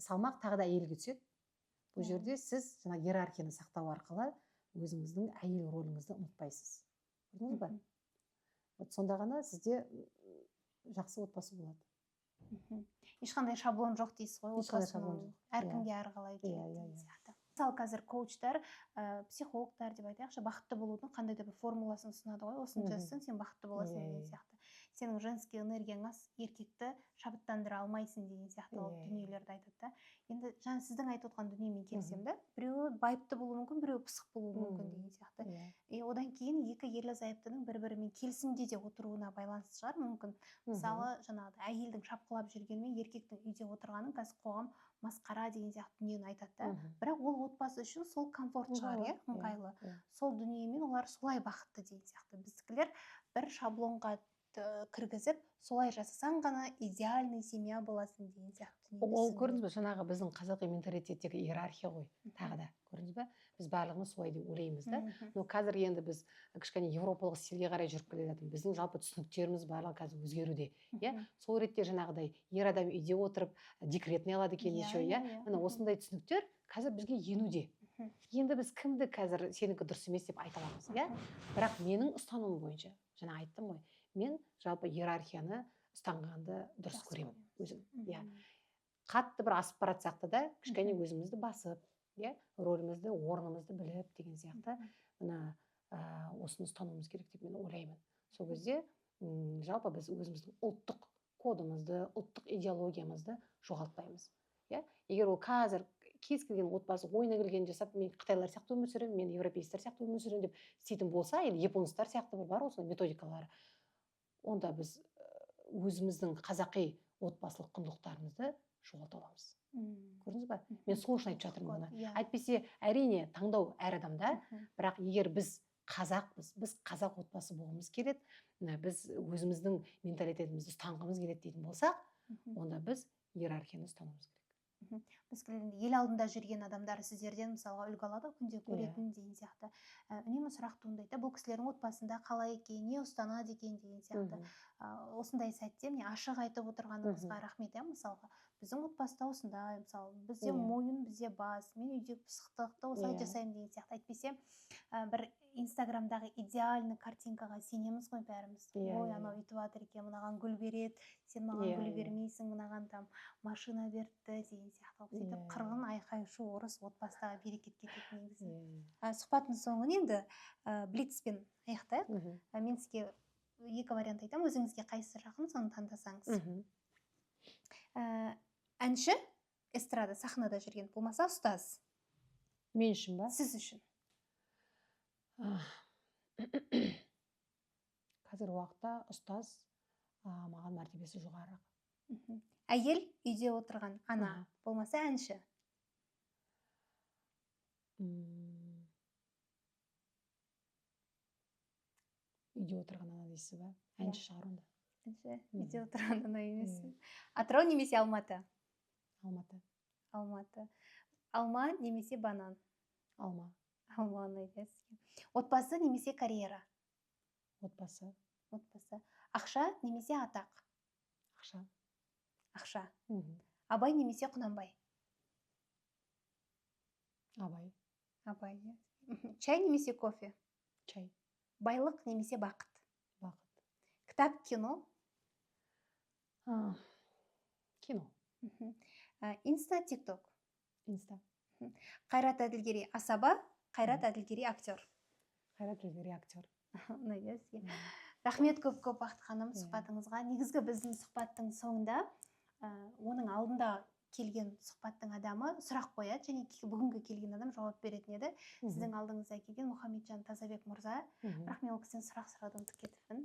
[SPEAKER 2] салмақ тағы да әйелге түседі. Бұл жерде сіз жаңа иерархияны сақтау арқылы өзіңіздің әйел роліңізді ұмытпайсыз. Көрдіңіз ба? Вот сонда ғана сізде жақсы отбасы болады.
[SPEAKER 1] Ешқандай шаблон жоқ дейсіз ғой,
[SPEAKER 2] Ешқандай шаблон жоқ.
[SPEAKER 1] әркімге әрқалай келеді деген сияқты. Мысалы қазір коучтар, психологтар деп айтайықшы, бақытты болудың қандай да бір формуласын ұсынады ғой. Осыны жазсаң сен бақытты боласың деген сияқты. Сенің женский энергияң аз, еркекті шабыттандыра алмайсың деген сияқты дүниелерді айтады да. Енді жаңа сіздің айтып отқан дүниемен келісемін да. Біреуі байыпты болуы мүмкін, біреуі пысық болуы мүмкін деген сияқты. Одан кейін екі ерлі зайыптының бір-бірімен келісімде де отыруына байланысты шығар мүмкін. Мысалы, жаңағыдай әйелдің шапқылап жүргенімен еркектің үйде отырғанын қазір қоғам масқара деген сияқты дүниені айтады да. Бірақ ол отбасы үшін сол комфорт шығар, ыңғайлы. Сол дүниемен олар солай бақытты деген сияқты. Біздікілер бір шаблонға кіргізіп, солай жасасаң ғана идеальный семья боласың деген сияқты.
[SPEAKER 2] Ол көрдіңіз бе, жаңағы біздің қазақи менталитеттегі иерархия ғой, тағы да. Көрдіңіз бе? Біз барлығымыз солай деп ойлаймыз да. Но қазір енді біз кішкене европалық стильге қарай жүріп келе жатырмыз. Біздің жалпы түсініктеріміз барлығы қазір өзгеруде. Сол ретте жаңағыдай ер адам үйде отырып декретный алады екен еще, міне осындай түсініктер қазір бізге енуде. Енді біз кімді қазір сенікі дұрыс емес деп айта аламыз, бірақ менің ұстанымым бойынша, жаңа айттым ғой, мен жалпы иерархияны ұстанғанды дұрыс көремін өзім. Қатты бір асып бара жатсақ та кішкене өзімізді басып, рөлімізді, орнымызды біліп деген сияқты мына осыны ұстануымыз керек деп мен ойлаймын. Сол кезде жалпы біз өзіміздің ұлттық кодымызды, ұлттық идеологиямызды жоғалтпаймыз. Егер ол қазір кез келген отбасы ойына келгенін жасап, мен қытайлар сияқты өмір сүремін, мен европеецтер сияқты өмір сүремін деп істейтін болса, или японстар сияқты бар осындай методикалары, онда біз өзіміздің қазақи отбасылық құндылықтарымызды жоғалта аламыз. Көрдіңіз ба? Мен сол үшін айтып жатырмын бұны. Әйтпесе әрине таңдау әр адамда, бірақ егер біз қазақпыз, біз қазақ отбасы болғымыз келеді, біз өзіміздің менталитетімізді ұстанғымыз келеді дейтін болсақ, онда біз иерархияны ұстануымыз керек.
[SPEAKER 1] Біз ел алдында жүрген адамдар сіздерден мысалға үлгі алады, күнде көретін деген сияқты. Үнемі сұрақ туындайды, бұл кісілердің отбасында қалай екен, не ұстанады екен деген сияқты. Осындай сәтте міне ашық айтып отырғаныңызға рахмет. Мысалға біздің отбасыда осындай, мысалы бізде мойын, бізде бас, мен үйде пысықтықты осылай жасаймын деген сияқты. Әйтпесе бір инстаграмдағы идеальный картинкаға сенеміз ғой бәріміз. Ой, анау үйтіп жатыр екен, мынаған гүл береді, сен маған гүл бермейсің, мынаған там машина берді деген сияқты. Сөйтіп қырғын айқай шу ұрыс отбасыға берекет кетеді негізі. Сұхбаттың соңын енді блицпен аяқтайық. Мен сізге екі вариант айтамын, өзіңізге қайсысы жақын, соны таңдасаңыз. Әнші, эстрада, сахнада жүрген, болмаса ұстаз.
[SPEAKER 2] Мен үшін ба?
[SPEAKER 1] Сіз үшін.
[SPEAKER 2] Қазір уақытта ұстаз маған мәртебесі жоғарырақ.
[SPEAKER 1] Әйел үйде отырған ана, болмаса әнші.
[SPEAKER 2] Үйде отырған ана дейсіз ба? Әнші шығар онда.
[SPEAKER 1] Әнші, үйде отырған ана емес. Атырау немесе Алматы?
[SPEAKER 2] Алматы.
[SPEAKER 1] Алматы. Алма немесе банан?
[SPEAKER 2] Алма.
[SPEAKER 1] Алманы айтасыз. Отбасы немесе карьера?
[SPEAKER 2] Отбасы.
[SPEAKER 1] Отбасы. Ақша немесе атақ?
[SPEAKER 2] Ақша.
[SPEAKER 1] Ақша. Абай немесе Құнанбай?
[SPEAKER 2] Абай.
[SPEAKER 1] Абай. Чай немесе кофе?
[SPEAKER 2] Чай.
[SPEAKER 1] Байлық немесе бақыт?
[SPEAKER 2] Бақыт.
[SPEAKER 1] Кітап, кино?
[SPEAKER 2] Кино.
[SPEAKER 1] Инста, тикток?
[SPEAKER 2] Инста.
[SPEAKER 1] Қайрат Әділгерей асаба, Қайрат Әділгерей актер?
[SPEAKER 2] Қайрат Әділгерей актер.
[SPEAKER 1] Рахмет көп бақыт ханым сұхбатыңызға. Негізгі біздің сұхбаттың соңында оның алдында келген сұхбаттың адамы сұрақ қояды, және бүгінгі келген адам жауап беретін еді. Сіздің алдыңызда келген Мұхамеджан Тазабек мырза. Бірақ мен ол кісіден сұрақ сұрауды ұмытып кетіппін.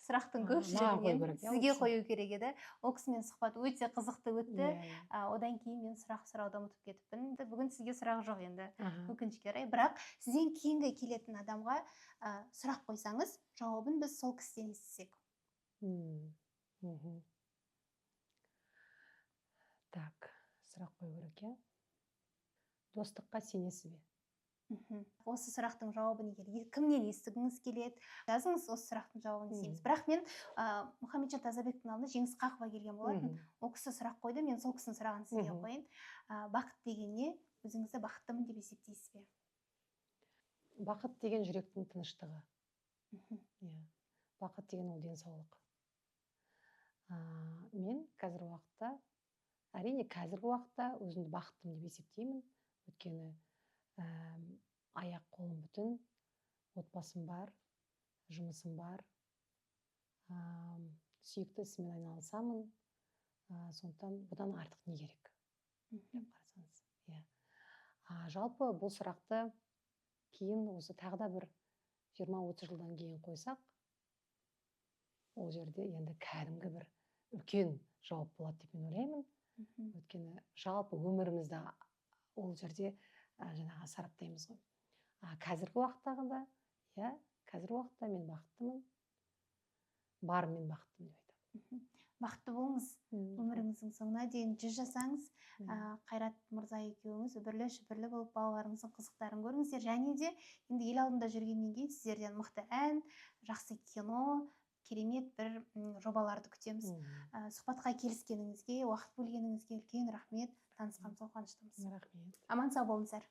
[SPEAKER 1] Сұрақтың көпшілігінен сізге қою керек еді. Ол кісімен сұхбат өте қызықты өтті. Одан кейін мен сұрақ сұрауды ұмытып кетіппін. Бүгін сізге сұрақ жоқ енді, өкінішке орай. Бірақ сізден кейінгі келетін адамға сұрақ қойсаңыз, жауабын біз сол кісіден естісек.
[SPEAKER 2] Так, сұрақ қою керек, достыққа сенесіз бе?
[SPEAKER 1] Осы сұрақтың жауабын егер кімнен естігіңіз келеді, жазыңыз, осы сұрақтың жауабын іздейміз. Бірақ мен Мұхамеджан Тазабектің алдына Жеңіс Қақова келген болатын. Ол кісі сұрақ қойды, мен сол кісінің сұрағын сізге қояйын. Бақыт деген не? Өзіңізді бақыттымын деп есептейсіз бе?
[SPEAKER 2] Бақыт деген жүректің тыныштығы. Бақыт деген ол денсаулық. Мен қазіргі уақытта, әрине қазіргі уақытта өзімді бақыттымын деп есептеймін. Өйткені аяқ қолым бүтін, отбасым бар, жұмысым бар, сүйікті ісіммен айналысамын. Сондықтан бұдан артық не керек деп қарасаңыз. Жалпы бұл сұрақты кейін осы тағы да бір 20-30 жылдан кейін қойсақ, ол жерде енді кәдімгі бір үлкен жауап болады деп мен ойлаймын. Өйткені жалпы өмірімізді ол жерде жаңағы сараптаймыз ғой. Қазіргі уақыттағында, қазіргі уақытта мен бақыттымын. Бар мен бақыттымын деп айтамын.
[SPEAKER 1] Бақытты болыңыз. Өміріңіздің соңына дейін 100 жасаңыз. Қайрат мырза екеуіңіз үбірлі болып балаларыңыздың қызықтарын көріңіздер. Және де енді ел алдында жүргеннен кейін сіздерден мықты ән, жақсы кино, керемет бір жобаларды күтеміз. Сұхбатқа келіскеніңізге, уақыт бөлгеніңізге үлкен рахмет. Танысқанымызға қуаныштымыз.
[SPEAKER 2] Рахмет.
[SPEAKER 1] Аман сау болыңыздар.